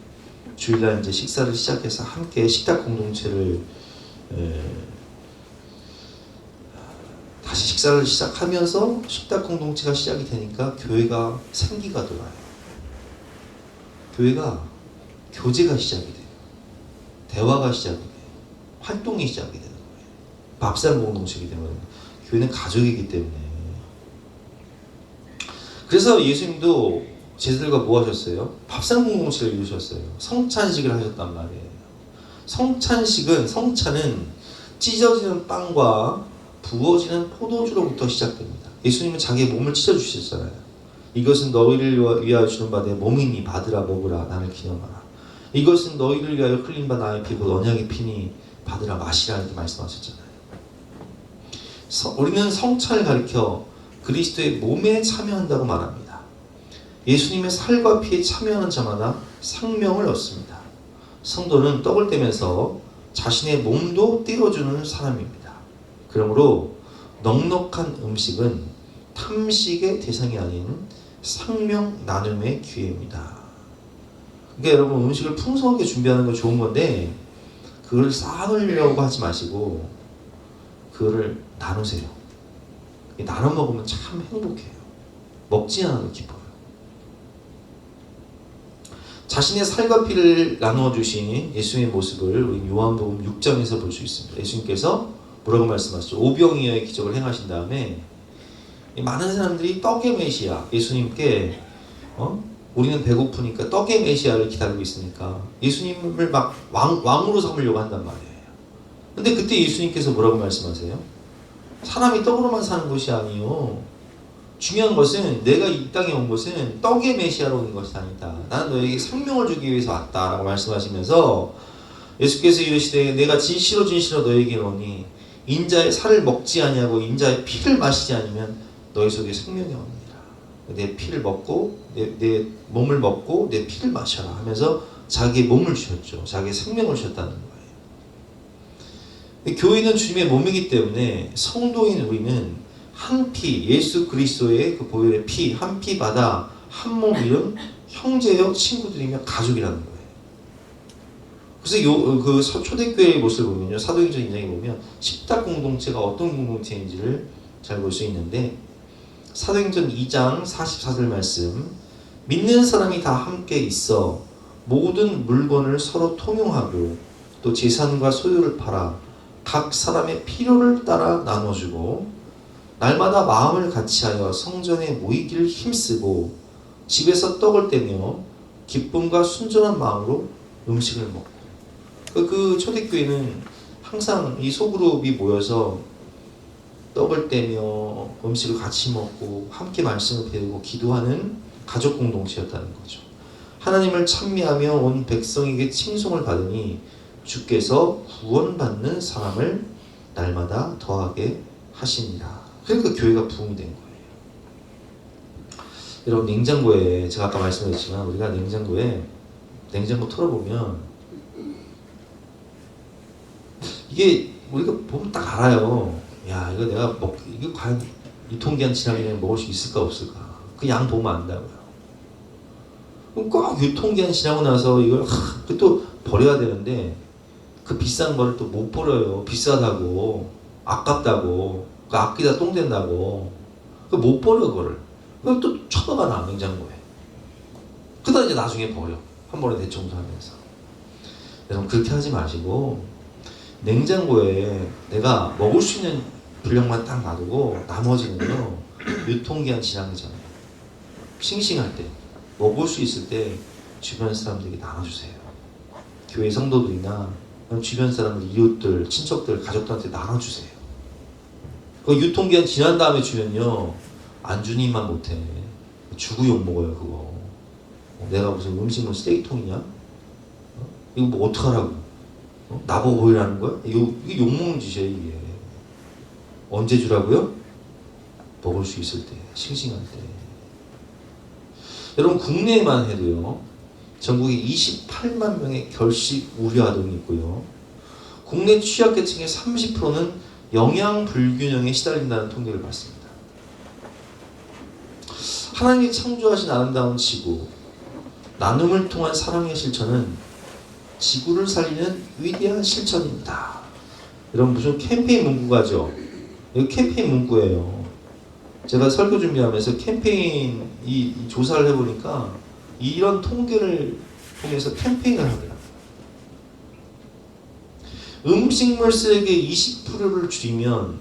주일날 이제 식사를 시작해서 함께 식탁 공동체를 다시 식사를 시작하면서 식탁 공동체가 시작이 되니까 교회가 생기가 돌아요. 교회가 교제가 시작이 돼요. 대화가 시작이 돼요. 활동이 시작이 되는 거예요. 밥상 공동체이기 때문에. 교회는 가족이기 때문에. 그래서 예수님도 제자들과 뭐 하셨어요? 밥상 공동체를 이루셨어요. 성찬식을 하셨단 말이에요. 성찬은 찢어지는 빵과 부어지는 포도주로부터 시작됩니다. 예수님은 자기의 몸을 찢어주셨잖아요. 이것은 너희를 위하여 주는 바 내 몸이니 받으라 먹으라 나를 기념하라. 이것은 너희를 위하여 흘린 바 나의 피부 언약의 피니 받으라 마시라 이렇게 말씀하셨잖아요. 우리는 성찬을 가리켜 그리스도의 몸에 참여한다고 말합니다. 예수님의 살과 피에 참여하는 자마다 생명을 얻습니다. 성도는 떡을 떼면서 자신의 몸도 떼어주는 사람입니다. 그러므로 넉넉한 음식은 탐식의 대상이 아닌 생명 나눔의 기회입니다. 그러니까 여러분, 음식을 풍성하게 준비하는 건 좋은 건데 그걸 쌓으려고 하지 마시고 그거를 나누세요. 나눠 먹으면 참 행복해요. 먹지 않아도 기뻐요. 자신의 살과 피를 나누어 주신 예수님의 모습을 우리 요한복음 6장에서 볼 수 있습니다. 예수님께서 뭐라고 말씀하시죠? 오병이어의 기적을 행하신 다음에 많은 사람들이 떡의 메시아, 예수님께 우리는 배고프니까 떡의 메시아를 기다리고 있으니까 예수님을 막 왕으로 삼으려고 한단 말이에요. 근데 그때 예수님께서 뭐라고 말씀하세요? 사람이 떡으로만 사는 것이 아니요. 중요한 것은 내가 이 땅에 온 것은 떡의 메시아로 온 것이 아니다. 나는 너에게 생명을 주기 위해서 왔다 라고 말씀하시면서 예수께서 이르시되 내가 진실로 너에게 이르노니 인자의 살을 먹지 아니하고 인자의 피를 마시지 않으면 너희 속에 생명이 없느니라. 내 피를 먹고 내 몸을 먹고 내 피를 마셔라 하면서 자기의 몸을 주셨죠. 자기의 생명을 주셨다는 거예요. 교회는 주님의 몸이기 때문에 성도인 우리는 한 피, 예수 그리스도의 그 보혈의 피, 한 피 받아 한 몸 이룬 형제여 친구들이며 가족이라는 거예요. 그래서 그 초대교회의 모습을 보면요, 사도행전 2장에 보면 십탁 공동체가 어떤 공동체인지를 잘 볼 수 있는데, 사도행전 2장 44절 말씀, 믿는 사람이 다 함께 있어 모든 물건을 서로 통용하고 또 재산과 소유를 팔아 각 사람의 필요를 따라 나눠주고 날마다 마음을 같이하여 성전에 모이기를 힘쓰고 집에서 떡을 떼며 기쁨과 순전한 마음으로 음식을 먹고. 그 초대교회는 항상 이 소그룹이 모여서 떡을 떼며 음식을 같이 먹고 함께 말씀을 배우고 기도하는 가족 공동체였다는 거죠. 하나님을 찬미하며 온 백성에게 칭송을 받으니 주께서 구원받는 사람을 날마다 더하게 하십니다. 그러니까 교회가 부흥이 된 거예요. 여러분, 냉장고에, 제가 아까 말씀드렸지만 우리가 냉장고에 냉장고 털어보면 이게 우리가 보면 딱 알아요. 야, 이거 내가 이거 과연 유통기한 지나기 전에 먹을 수 있을까 없을까? 그 양 보면 안다고요. 그럼 꼭 유통기한 지나고 나서 이걸 또 버려야 되는데 그 비싼 거를 또 못 버려요. 비싸다고, 아깝다고, 그 아끼다 똥 된다고, 그 못 버려 그걸. 그걸 또 처박아 놔 냉장고에. 그러다 이제 나중에 버려. 한 번에 대청소하면서. 여러분, 그렇게 하지 마시고 냉장고에 내가 먹을 수 있는 분량만 딱 놔두고 나머지는요, 유통기한 지나기 전에 싱싱할 때 먹을 수 있을 때 주변 사람들에게 나눠주세요. 교회 성도들이나 주변 사람들, 이웃들, 친척들, 가족들한테 나눠주세요. 그 유통기한 지난 다음에 주면요, 안 주니만 못해. 주고 욕먹어요 그거. 내가 무슨 음식물 쓰레기통이냐? 이거 뭐 어떡하라고? 나보고 보이라는 거야? 이게 욕먹는 짓이에요 이게. 언제 주라고요? 먹을 수 있을 때, 싱싱할 때. 여러분, 국내에만 해도요, 전국에 28만 명의 결식 우려 아동이 있고요, 국내 취약계층의 30%는 영양 불균형에 시달린다는 통계를 봤습니다. 하나님이 창조하신 아름다운 지구, 나눔을 통한 사랑의 실천은 지구를 살리는 위대한 실천입니다. 여러분, 무슨 캠페인 문구가죠? 이거 캠페인 문구예요. 제가 설교 준비하면서 캠페인 이 조사를 해보니까 이런 통계를 통해서 캠페인을 하더라고요. 음식물 쓰레기 20%를 줄이면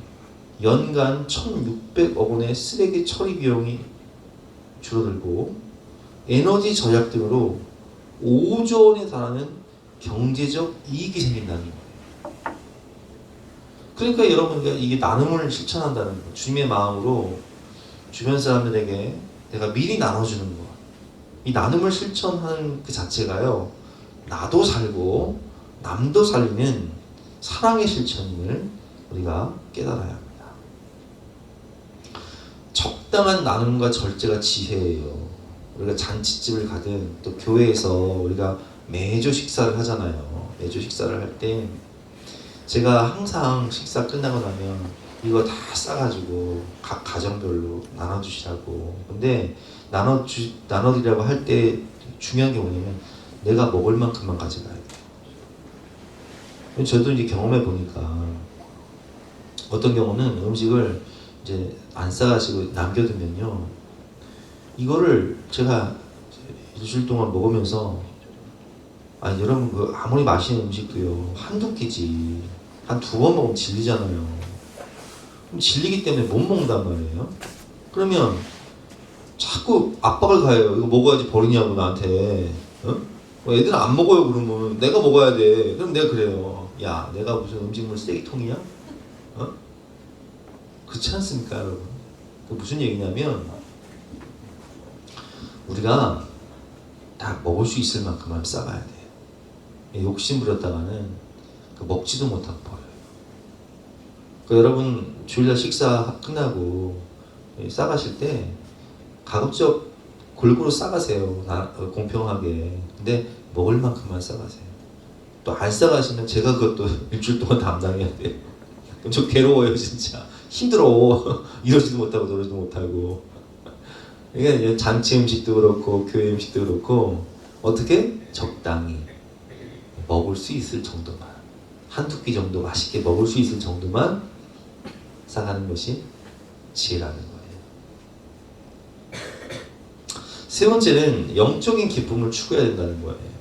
연간 1,600억 원의 쓰레기 처리 비용이 줄어들고 에너지 절약 등으로 5조 원에 달하는 경제적 이익이 생긴다는 거예요. 그러니까 여러분, 이게 나눔을 실천한다는 거, 주님의 마음으로 주변 사람들에게 내가 미리 나눠주는 것, 이 나눔을 실천하는 그 자체가요, 나도 살고 남도 살리는 사랑의 실천임을 우리가 깨달아야 합니다. 적당한 나눔과 절제가 지혜예요. 우리가 잔치집을 가든 또 교회에서 우리가 매주 식사를 하잖아요. 매주 식사를 할 때 제가 항상 식사 끝나고 나면 이거 다 싸가지고 각 가정별로 나눠주시라고. 근데 나눠드리라고 할 때 중요한 게 뭐냐면 내가 먹을 만큼만 가져가야 돼요. 저도 이제 경험해 보니까 어떤 경우는 음식을 이제 안 싸가지고 남겨두면요, 이거를 제가 일주일 동안 먹으면서, 아니 여러분, 그 아무리 맛있는 음식도요, 한두 끼지 한 2번 먹으면 질리잖아요. 그럼 질리기 때문에 못 먹는단 말이에요. 그러면 자꾸 압박을 가해요. 이거 먹어야지 버리냐고 나한테. 애들은 안 먹어요. 그러면 내가 먹어야 돼. 그럼 내가 그래요. 야, 내가 무슨 음식물 쓰레기통이야? 그렇지 않습니까, 여러분? 그 무슨 얘기냐면 우리가 다 먹을 수 있을 만큼만 싸가야 돼요. 욕심 부렸다가는 먹지도 못하고 버려요. 그러니까 여러분, 주일날 식사 끝나고 싸가실 때 가급적 골고루 싸가세요. 공평하게. 근데 먹을 만큼만 싸가세요. 또 안 싸가시면 제가 그것도 일주일 동안 담당해야 돼요. 그럼 저 괴로워요, 진짜. 힘들어. 이러지도 못하고 저러지도 못하고. 그러니까 잔치 음식도 그렇고 교회 음식도 그렇고 어떻게? 적당히 먹을 수 있을 정도만, 한두 끼 정도 맛있게 먹을 수 있을 정도만 싸가는 것이 지혜라는 거예요. 세 번째는 영적인 기쁨을 추구해야 된다는 거예요.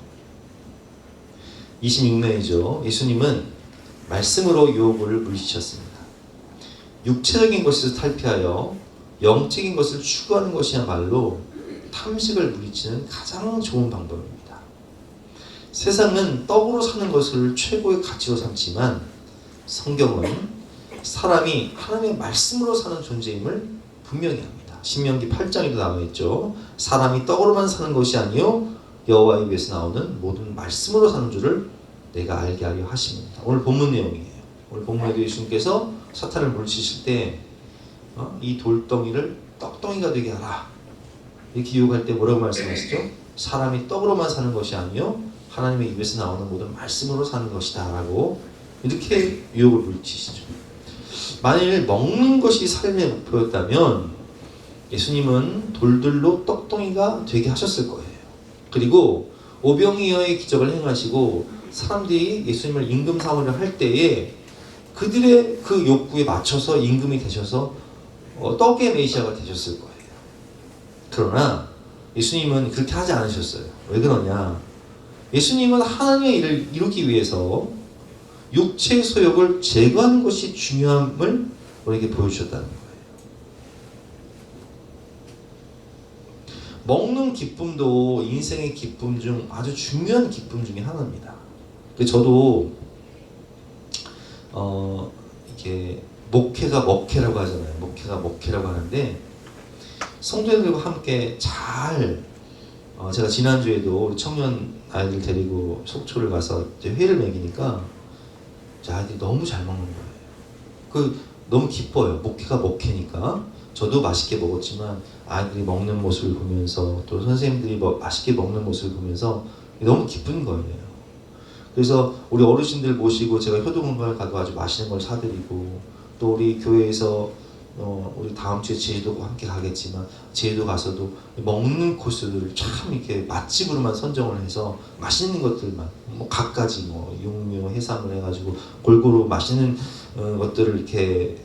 26면이죠. 예수님은 말씀으로 유혹을 물리치셨습니다. 육체적인 것에서 탈피하여 영적인 것을 추구하는 것이야말로 탐식을 물리치는 가장 좋은 방법입니다. 세상은 떡으로 사는 것을 최고의 가치로 삼지만 성경은 사람이 하나님의 말씀으로 사는 존재임을 분명히 합니다. 신명기 8장에도 나와 있죠. 사람이 떡으로만 사는 것이 아니요 여호와의 입에서 나오는 모든 말씀으로 사는 줄을 내가 알게 하려 하십니다. 오늘 본문 내용이에요. 오늘 본문에도 예수님께서 사탄을 물리치실 때 이 돌덩이를 떡덩이가 되게 하라 이렇게 유혹할 때 뭐라고 말씀하시죠? 사람이 떡으로만 사는 것이 아니요 하나님의 입에서 나오는 모든 말씀으로 사는 것이다 라고 이렇게 유혹을 물리치시죠. 만일 먹는 것이 삶의 목표였다면 예수님은 돌들로 떡덩이가 되게 하셨을 거예요. 그리고 오병이어의 기적을 행하시고 사람들이 예수님을 임금 사원을 할 때에 그들의 그 욕구에 맞춰서 임금이 되셔서 떡의 메시아가 되셨을 거예요. 그러나 예수님은 그렇게 하지 않으셨어요. 왜 그러냐? 예수님은 하나님의 일을 이루기 위해서 육체의 소욕을 제거하는 것이 중요함을 우리에게 보여주셨다는 거예요. 먹는 기쁨도 인생의 기쁨 중 아주 중요한 기쁨 중에 하나입니다. 저도 이렇게 목회가 먹회라고 하잖아요. 목회가 먹회라고 하는데 성도들과 함께 잘 제가 지난주에도 우리 청년 아이들 데리고 속초를 가서 이제 회를 먹이니까 아이들이 너무 잘 먹는 거예요. 너무 기뻐요. 목회가 먹회니까 저도 맛있게 먹었지만 아이들이 먹는 모습을 보면서 또 선생님들이 맛있게 먹는 모습을 보면서 너무 기쁜 거예요. 그래서 우리 어르신들 모시고 제가 효도공간을 가도 아주 맛있는 걸 사드리고 또 우리 교회에서 우리 다음 주에 제주도 함께 가겠지만 제주도 가서도 먹는 코스들을 참 이렇게 맛집으로만 선정을 해서 맛있는 것들만 갖가지 육류 해산물 해가지고 골고루 맛있는 것들을 이렇게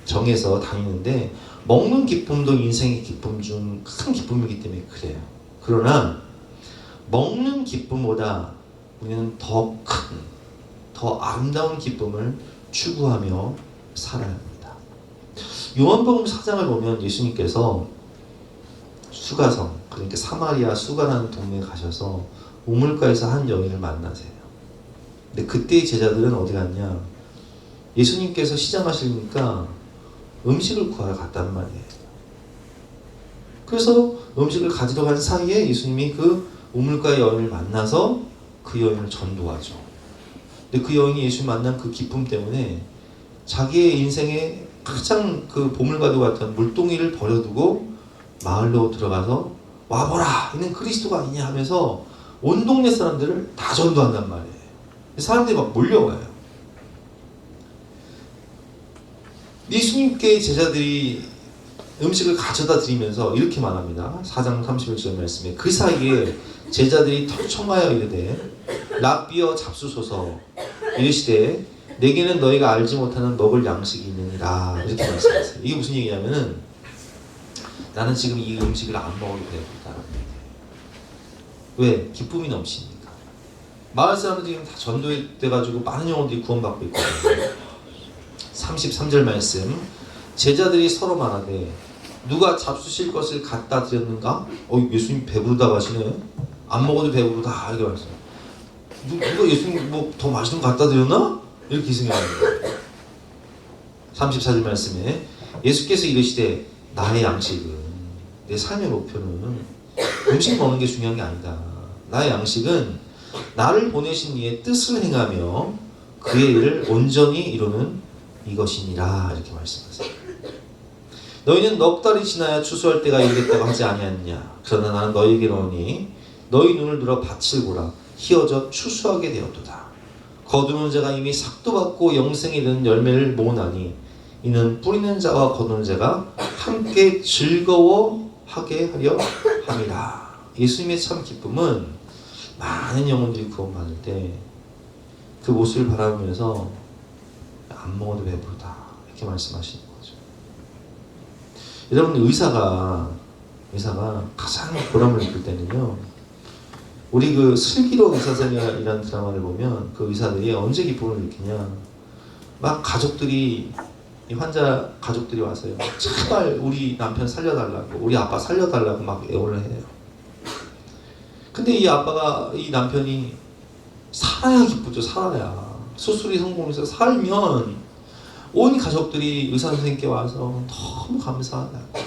정해서 다니는데 먹는 기쁨도 인생의 기쁨 중 큰 기쁨이기 때문에 그래요. 그러나 먹는 기쁨보다 우리는 더 큰, 더 아름다운 기쁨을 추구하며 살아야 합니다. 요한복음 4장을 보면 예수님께서 수가성, 그러니까 사마리아 수가라는 동네에 가셔서 우물가에서 한 여인을 만나세요. 근데 그때의 제자들은 어디 갔냐? 예수님께서 시장하시니까 음식을 구하러 갔단 말이에요. 그래서 음식을 가지러 간 사이에 예수님이 그 우물가의 여인을 만나서 그 여인을 전도하죠. 근데 그 여인이 예수 만난 그 기쁨 때문에 자기의 인생에 가장 그 보물과도 같은 물동이를 버려두고 마을로 들어가서 와보라, 이는 그리스도가 아니냐 하면서 온 동네 사람들을 다 전도한단 말이에요. 사람들이 막 몰려와요. 예수님께 제자들이 음식을 가져다 드리면서 이렇게 말합니다. 4장 31절 말씀에 그 사이에 제자들이 청하여 이르되 랍비어 잡수소서 이르시되 내게는 너희가 알지 못하는 먹을 양식이 있느니라 이렇게 말씀하세요. 이게 무슨 얘기냐면은 나는 지금 이 음식을 안 먹어도 배고프다. 왜? 기쁨이 넘치니까. 마을 사람들이 지금 다 전도돼가지고 많은 영혼들이 구원받고 있거든요. 33절 말씀 제자들이 서로 말하되 누가 잡수실 것을 갖다 드렸는가? 예수님 배부르다 하시네. 안 먹어도 배부르다 이렇게 말씀. 누가 예수님 뭐 더 맛있는 거 갖다 드렸나? 이렇게 생각합니다. 34절 말씀에 예수께서 이르시되 나의 양식은 내 삶의 목표는 음식 먹는 게 중요한 게 아니다. 나의 양식은 나를 보내신 이의 뜻을 행하며 그의 일을 온전히 이루는 이것이니라 이렇게 말씀하세요. 너희는 넉 달이 지나야 추수할 때가 이르겠다고 하지 아니하느냐. 그러나 나는 너희에게 이르노니 너희 눈을 들어 밭을 보라. 희어져 추수하게 되었도다. 거두는 자가 이미 삭도 받고 영생에 이르는 열매를 모으나니 이는 뿌리는 자와 거두는 자가 함께 즐거워하게 하려 함이라. 예수님의 참 기쁨은 많은 영혼들이 구원받을 때 그 모습을 바라보면서 안 먹어도 배부르다 이렇게 말씀하시는 거죠. 여러분 의사가 가장 보람을 느낄 때는요. 우리 그 슬기로운 의사생활이라는 드라마를 보면 그 의사들이 언제 기쁨을 느끼냐. 막 가족들이 이 환자 가족들이 와서요, 제발 우리 남편 살려달라고, 우리 아빠 살려달라고 막 애원을 해요. 근데 이 아빠가, 이 남편이 살아야 기쁘죠. 살아야. 수술이 성공해서 살면 온 가족들이 의사 선생님께 와서 너무 감사하다고,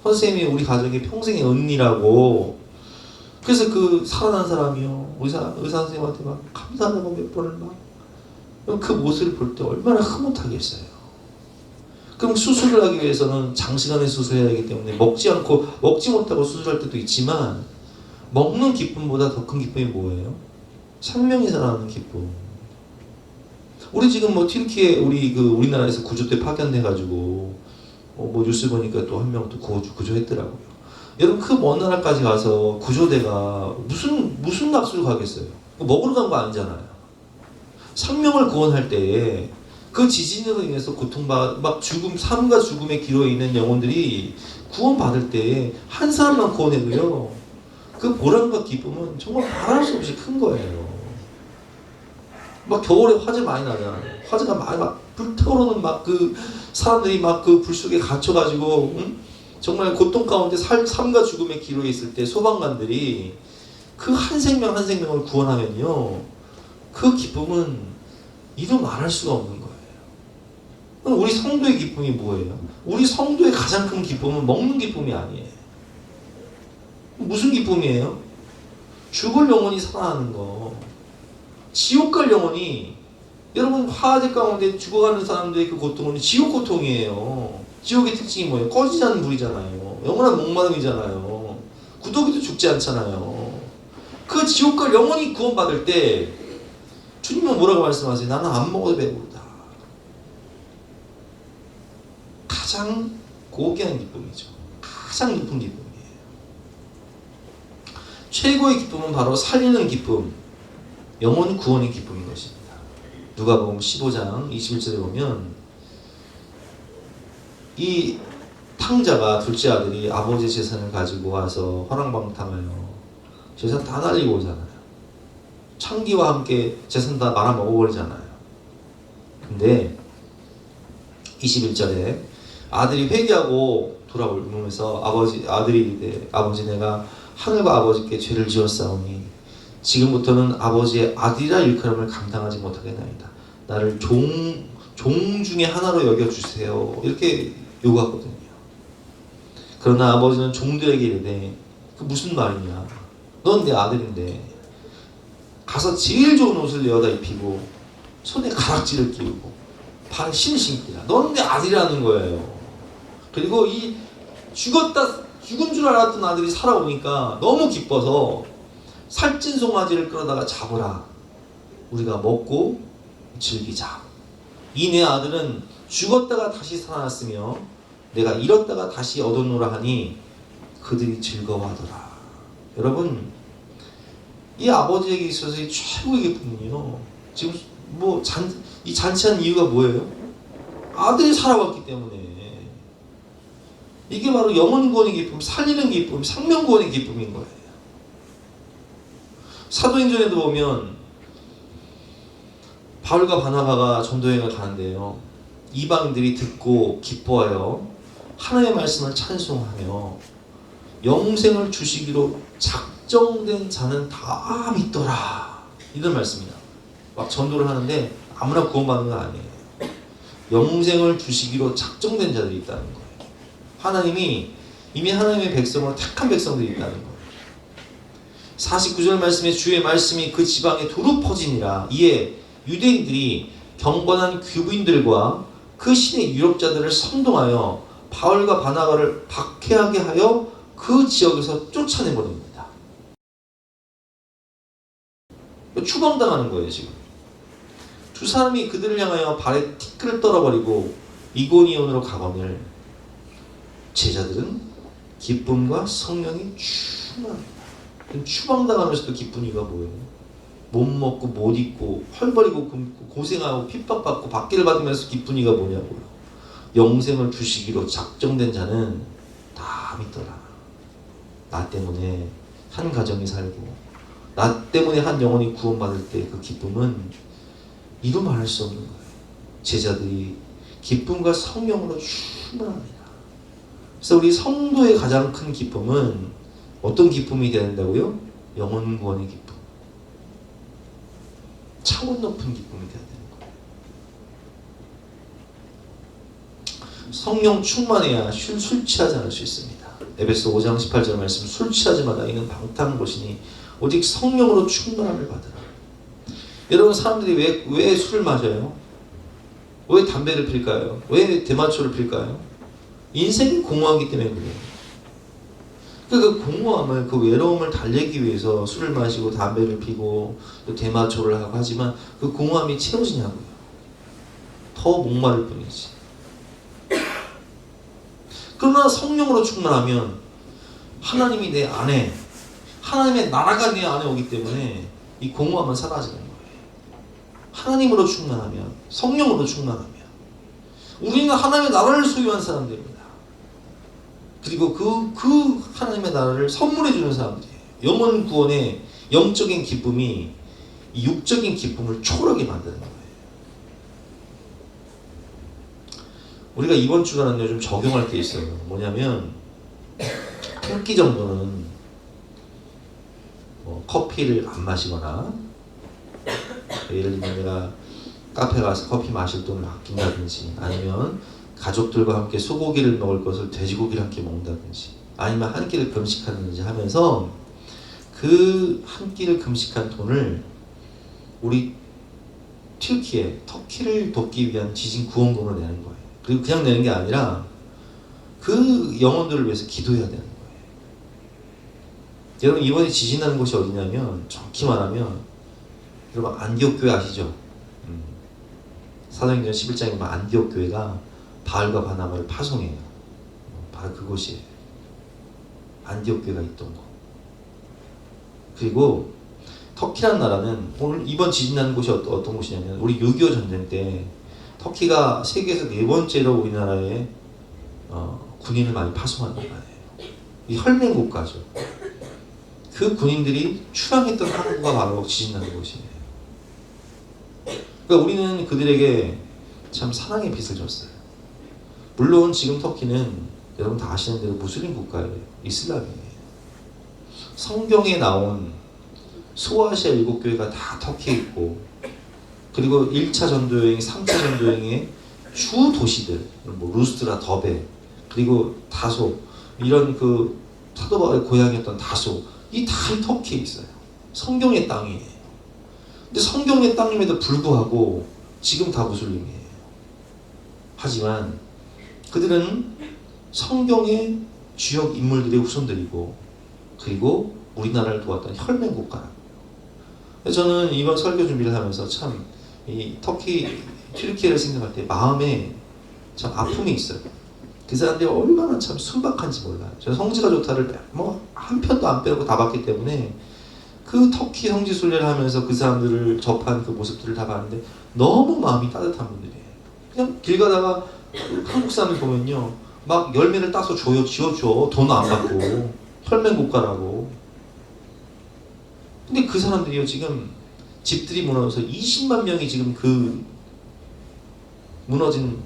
선생님이 우리 가족의 평생의恩이라고. 그래서 그 살아난 사람이요, 의사 선생님한테 막 감사하다고 몇 번을 막, 그 모습을 볼 때 얼마나 흐뭇하겠어요. 그럼 수술을 하기 위해서는 장시간에 수술해야 하기 때문에 먹지 못하고 수술할 때도 있지만, 먹는 기쁨보다 더 큰 기쁨이 뭐예요? 생명이 살아나는 기쁨. 우리 지금 뭐 튀르키예 우리나라에서 구조대 파견돼가지고 뭐 뉴스 보니까 또 한 명 또 구조했더라고요. 여러분, 그 먼 나라까지 가서 구조대가 무슨 납수를 가겠어요? 먹으러 간 거 아니잖아요. 생명을 구원할 때에 그 지진으로 인해서 막 삶과 죽음의 기로에 있는 영혼들이 구원받을 때 한 사람만 구원해도요, 그 보람과 기쁨은 정말 말할 수 없이 큰 거예요. 막 겨울에 화재 많이 나잖아요. 화재가 많이 막 불타오르는 막 그 사람들이 막 그 불 속에 갇혀가지고, 정말 고통 가운데 삶과 죽음의 기로에 있을 때 소방관들이 그 한 생명 한 생명을 구원하면요, 그 기쁨은 이루 말할 수가 없는 거예요. 그럼 우리 성도의 기쁨이 뭐예요? 우리 성도의 가장 큰 기쁨은 먹는 기쁨이 아니에요. 무슨 기쁨이에요? 죽을 영혼이 살아나는 거. 지옥 갈 영혼이, 여러분, 화재 가운데 죽어가는 사람들의 그 고통은 지옥 고통이에요. 지옥의 특징이 뭐예요? 꺼지지 않는 불이잖아요. 영원한 목마름이잖아요. 구더기도 죽지 않잖아요. 그 지옥 갈 영혼이 구원받을 때 주님은 뭐라고 말씀하세요? 나는 안 먹어도 배부르다. 가장 고귀한 기쁨이죠. 가장 높은 기쁨이에요. 최고의 기쁨은 바로 살리는 기쁨, 영혼 구원의 기쁨인 것입니다. 누가복음 15장 21절에 보면, 이 탕자가, 둘째 아들이 아버지 재산을 가지고 와서 허랑방탕하여 재산 다 날리고 오잖아요. 창기와 함께 재산 다 말아 먹어버리잖아요. 근데 21절에 아들이 회개하고 돌아오면서 아들이 이르되, 아버지, 내가 하늘과 아버지께 죄를 지었사오니 지금부터는 아버지의 아들이라 일컬음을 감당하지 못하겠나이다. 나를 종 중에 하나로 여겨주세요. 이렇게 요구하거든요. 그러나 아버지는 종들에게 이르되, 그 무슨 말이냐? 넌 내 아들인데 가서 제일 좋은 옷을 내어다 입히고 손에 가락지를 끼우고 발에 신을 신기라. 넌 내 아들이라는 거예요. 그리고 이 죽은 줄 알았던 아들이 살아오니까 너무 기뻐서 살찐 송아지를 끌어다가 잡으라. 우리가 먹고 즐기자. 이 내 아들은 죽었다가 다시 살아났으며 내가 잃었다가 다시 얻었노라 하니 그들이 즐거워하더라. 여러분, 이 아버지에게 있어서의 최고의 기쁨은요, 지금 이 잔치한 이유가 뭐예요? 아들이 살아왔기 때문에. 이게 바로 영혼 구원의 기쁨, 살리는 기쁨, 생명 구원의 기쁨인 거예요. 사도행전에도 보면 바울과 바나바가 전도여행을 가는데요, 이방인들이 듣고 기뻐하여 하나님의 말씀을 찬송하며 영생을 주시기로 작정된 자는 다 믿더라. 이런 말씀이야. 막 전도를 하는데 아무나 구원받는 건 아니에요. 영생을 주시기로 작정된 자들이 있다는 거예요. 하나님이 이미 하나님의 백성으로 택한 백성들이 있다는 거예요. 49절 말씀에 주의 말씀이 그 지방에 두루 퍼지니라. 이에 유대인들이 경건한 귀부인들과 그 신의 유력자들을 선동하여 바울과 바나바를 박해하게 하여 그 지역에서 쫓아내버립니다. 추방당하는 거예요. 지금 두 사람이 그들을 향하여 발에 티끌을 떨어버리고 이고니온으로 가거늘 제자들은 기쁨과 성령이 충만합니다. 추방당하면서도 기쁜 이유가 뭐예요? 못 먹고 못 입고 헐벌이고 굶고 고생하고 핍박받고 박해를 받으면서 기쁜 이유가 뭐냐고요? 영생을 주시기로 작정된 자는 다 믿더라. 나 때문에 한 가정이 살고 나 때문에 한 영혼이 구원받을 때 그 기쁨은 이루 말할 수 없는 거예요. 제자들이 기쁨과 성령으로 충만합니다. 그래서 우리 성도의 가장 큰 기쁨은 어떤 기쁨이 되야 된다고요? 영혼 구원의 기쁨. 차원 높은 기쁨이 되야 되는 거예요. 성령 충만해야 술 취하지 않을 수 있습니다. 에베소 5장 18절 말씀, 술 취하지 마라. 이는 방탕한 것이니 오직 성령으로 충만함을 받으라. 여러분, 사람들이 왜 술을 마셔요? 왜 담배를 필까요? 왜 대마초를 필까요? 인생이 공허하기 때문에 그래요. 그 공허함을, 그 외로움을 달래기 위해서 술을 마시고 담배를 피고 또 대마초를 하고 하지만 그 공허함이 채워지냐고요. 더 목마를 뿐이지. 그러나 성령으로 충만하면 하나님이 내 안에, 하나님의 나라가 내 안에 오기 때문에 이 공허함은 사라지는 거예요. 하나님으로 충만하면, 성령으로 충만하면 우리는 하나님의 나라를 소유한 사람들입니다. 그리고 그 하나님의 나라를 선물해 주는 사람들이에요. 영혼 구원의 영적인 기쁨이 이 육적인 기쁨을 초월하게 만드는 거예요. 우리가 이번 주간은요, 좀 적용할 게 있어요. 뭐냐면 한 끼 정도는 커피를 안 마시거나, 예를 들면 내가 카페 가서 커피 마실 돈을 아낀다든지, 아니면 가족들과 함께 소고기를 먹을 것을 돼지고기를 함께 먹는다든지, 아니면 한 끼를 금식하든지 하면서 그 한 끼를 금식한 돈을 우리 터키를 돕기 위한 지진 구원금으로 내는 거예요. 그리고 그냥 내는 게 아니라 그 영혼들을 위해서 기도해야 되는 거예요. 여러분, 이번에 지진나는 곳이 어디냐면, 정확히 말하면 여러분 안디옥 교회 아시죠? 사도행전 11장에 보면 안디옥 교회가 바알과 바나바를 파송해요. 바로 그곳이에요. 안디옥 교회가 있던 곳. 그리고 터키라는 나라는 오늘 이번 지진 나는 곳이 어떤 곳이냐면, 우리 6.25 전쟁 때 터키가 세계에서 4번째로 우리나라에 군인을 많이 파송한 나라예요. 이 혈맹 국가죠. 그 군인들이 출항했던 항구가 바로 지진 나는 곳이에요. 그러니까 우리는 그들에게 참 사랑의 빚을 졌어요. 물론 지금 터키는 여러분 다 아시는 대로 무슬림 국가예요. 이슬람이에요. 성경에 나온 소아시아 7교회가 다 터키에 있고, 그리고 1차 전도여행, 3차 전도여행의 주 도시들, 뭐 루스트라, 더베, 그리고 다소, 이런 그 사도 바울의 고향이었던 다소, 이 다 터키에 있어요. 성경의 땅이에요. 근데 성경의 땅임에도 불구하고 지금 다 무슬림이에요. 하지만 그들은 성경의 주역 인물들의 후손들이고, 그리고 우리나라를 도왔던 혈맹 국가라고요. 저는 이번 설교 준비를 하면서 참 이 튀르키예를 생각할 때 마음에 참 아픔이 있어요. 그 사람들이 얼마나 참 순박한지 몰라요. 저는 성지가 좋다를 한 편도 안 빼고 다 봤기 때문에 그 터키 성지 순례를 하면서 그 사람들을 접한 그 모습들을 다 봤는데 너무 마음이 따뜻한 분들이에요. 그냥 길 가다가 한국 사람들 보면요, 막 열매를 따서 줘요, 지어줘. 돈 안 받고. 혈맹 국가라고. 근데 그 사람들이요, 지금 집들이 무너져서 20만 명이 지금 그 무너진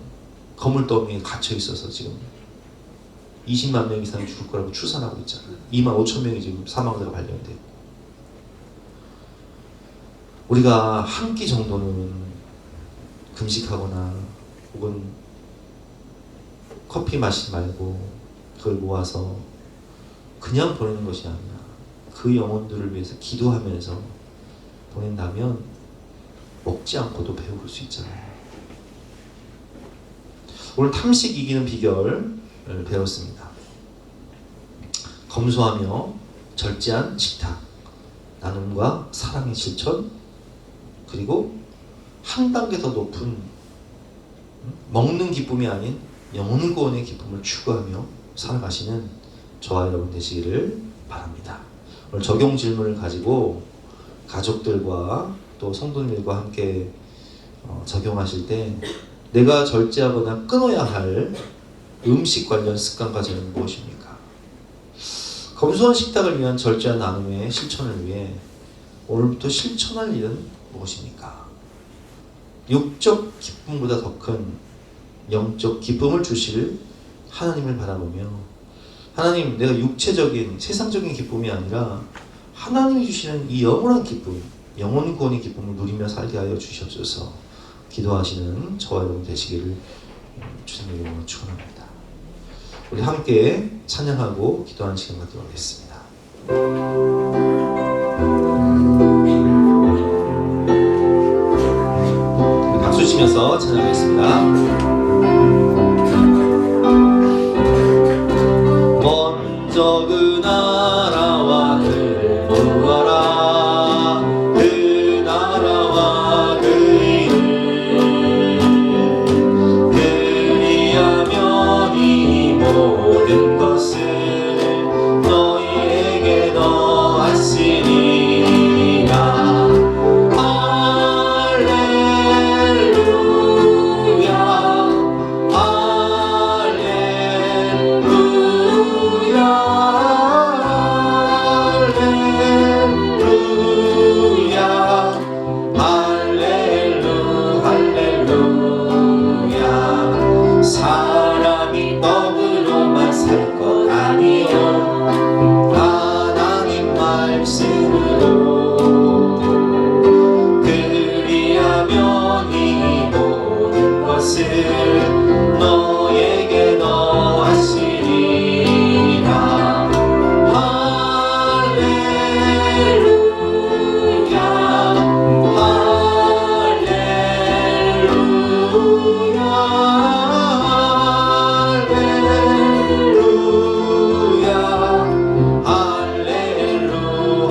건물 더미에 갇혀 있어서 지금 20만 명 이상이 죽을 거라고 추산하고 있잖아요. 2만 5천 명이 지금 사망자가 발견되고. 우리가 한 끼 정도는 금식하거나 혹은 커피 마시지 말고 그걸 모아서 그냥 보내는 것이 아니라 그 영혼들을 위해서 기도하면서 보낸다면 먹지 않고도 배울 수 있잖아요. 오늘 탐식 이기는 비결을 배웠습니다. 검소하며 절제한 식탁, 나눔과 사랑의 실천, 그리고 한 단계 더 높은 먹는 기쁨이 아닌 영혼 구원의 기쁨을 추구하며 살아가시는 저와 여러분 되시기를 바랍니다. 오늘 적용 질문을 가지고 가족들과 또 성도님들과 함께 적용하실 때 내가 절제하거나 끊어야 할 음식 관련 습관 과제는 무엇입니까? 검소한 식탁을 위한 절제한 나눔의 실천을 위해 오늘부터 실천할 일은 무엇입니까? 육적 기쁨보다 더 큰 영적 기쁨을 주실 하나님을 바라보며, 하나님, 내가 육체적인 세상적인 기쁨이 아니라 하나님이 주시는 이 영원한 기쁨, 영원 구원의 기쁨을 누리며 살게 하여 주시옵소서. 기도하시는 저와 여러분 되시기를 주님의 이름으로 축원합니다. 우리 함께 찬양하고 기도하는 시간 갖도록 하겠습니다. 우리 박수 치면서 찬양하겠습니다. 먼저 그 나라와 그를 구하라. 그 나라와 그 일을 그리하면 이 모든 것을 너희에게 더하시리라. 할렐루야 할렐루야 할렐루야 할렐루야. 사람이 떡으로만 살 것 아니요 하나님 말씀으로 그리하면 이 모든 것을 너에게 더하시리라. 할렐루야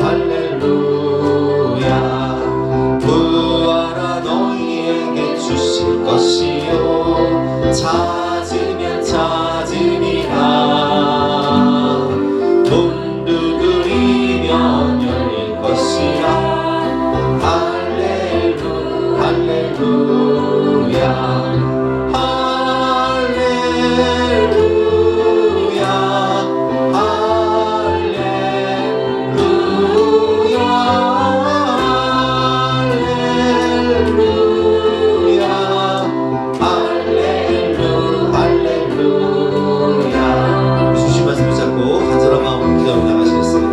할렐루야. 구하라 너희에게 주실 것이요 찾으면 찾으리라. 문 두드리면 열릴 것이라. 할렐루야 할렐루야 할렐루야. 주신 말씀 붙잡고 간절한 마음으로 기도하며 나가시겠습니다.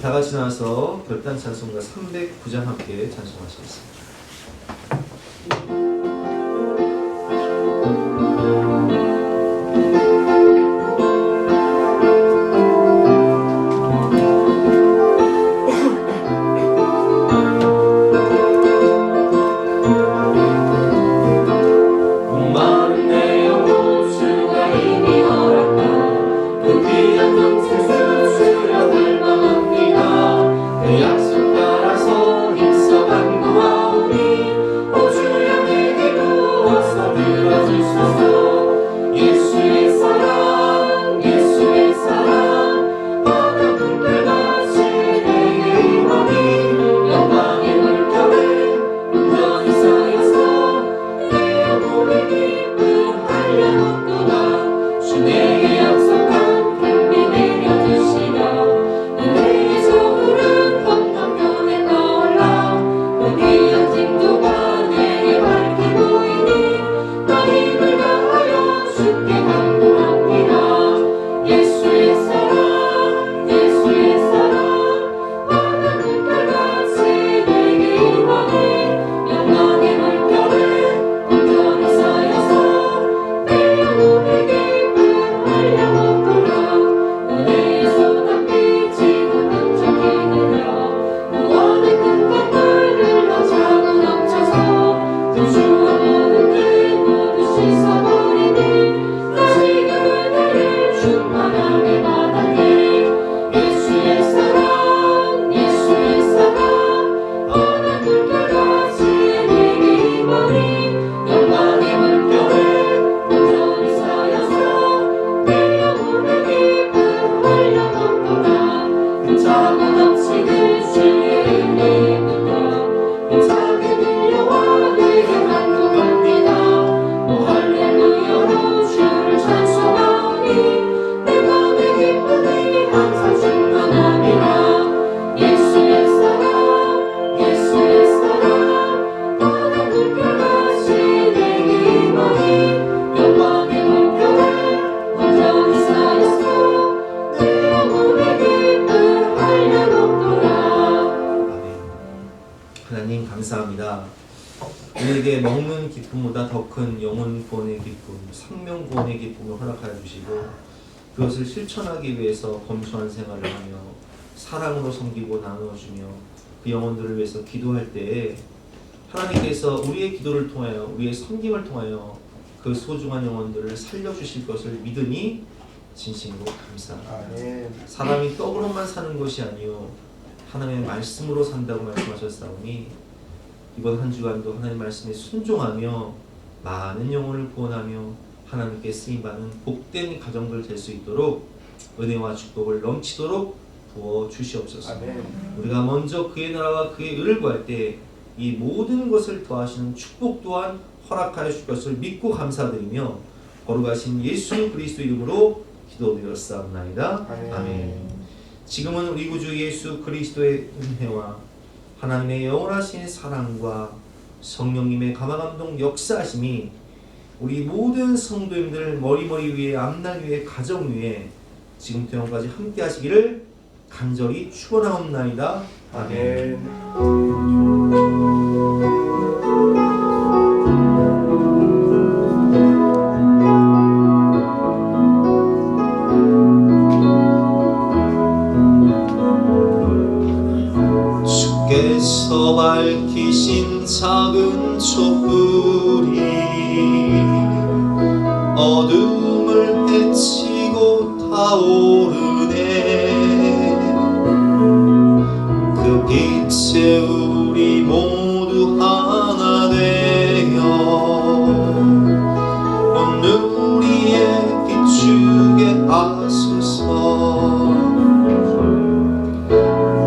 다 같이 나와서 별단 찬송가 309장 함께 찬송하시겠습니다. 약속 따라서 힘써 간구하오니 오 주여 내 하나님 감사합니다. 우리에게 먹는 기쁨보다 더 큰 영혼 구원의 기쁨, 생명 구원의 기쁨을 허락하여 주시고 그것을 실천하기 위해서 검소한 생활을 하며 사랑으로 섬기고 나누어주며 그 영혼들을 위해서 기도할 때에 하나님께서 우리의 기도를 통하여 우리의 섬김을 통하여 그 소중한 영혼들을 살려주실 것을 믿으니 진심으로 감사합니다. 사람이 떡으로만 사는 것이 아니요 하나님의 말씀으로 산다고 말씀하셨사오니 이번 한 주간도 하나님 말씀에 순종하며 많은 영혼을 구원하며 하나님께 쓰임받는 복된 가정들 될 수 있도록 은혜와 축복을 넘치도록 부어 주시옵소서. 우리가 먼저 그의 나라와 그의 의를 구할 때 이 모든 것을 더하시는 축복 또한 허락하여 주실 것을 믿고 감사드리며 거룩하신 예수 그리스도 이름으로 기도드렸사옵나이다. 아멘. 지금은 우리 구주 예수 그리스도의 은혜와 하나님의 영원하신 사랑과 성령님의 감화감동 역사하심이 우리 모든 성도님들 머리머리 위에 앞날 위에 가정 위에 지금부터 영원까지 함께 하시기를 간절히 축원하옵나이다. 아멘. 주께서 밝히신 작은 촛불이 어둠을 헤치고 타오르네. 그 빛에 우리 모두 하나 되어 온 우리에 비추게 하소서.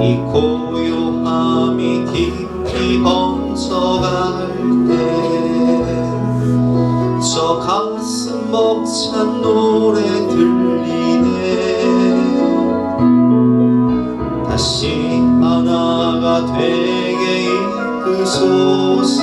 이 고요함이 깊이 번져갈 때 저 가슴 벅찬 노래 들리네. 다시 하나가 되게 이끄소서.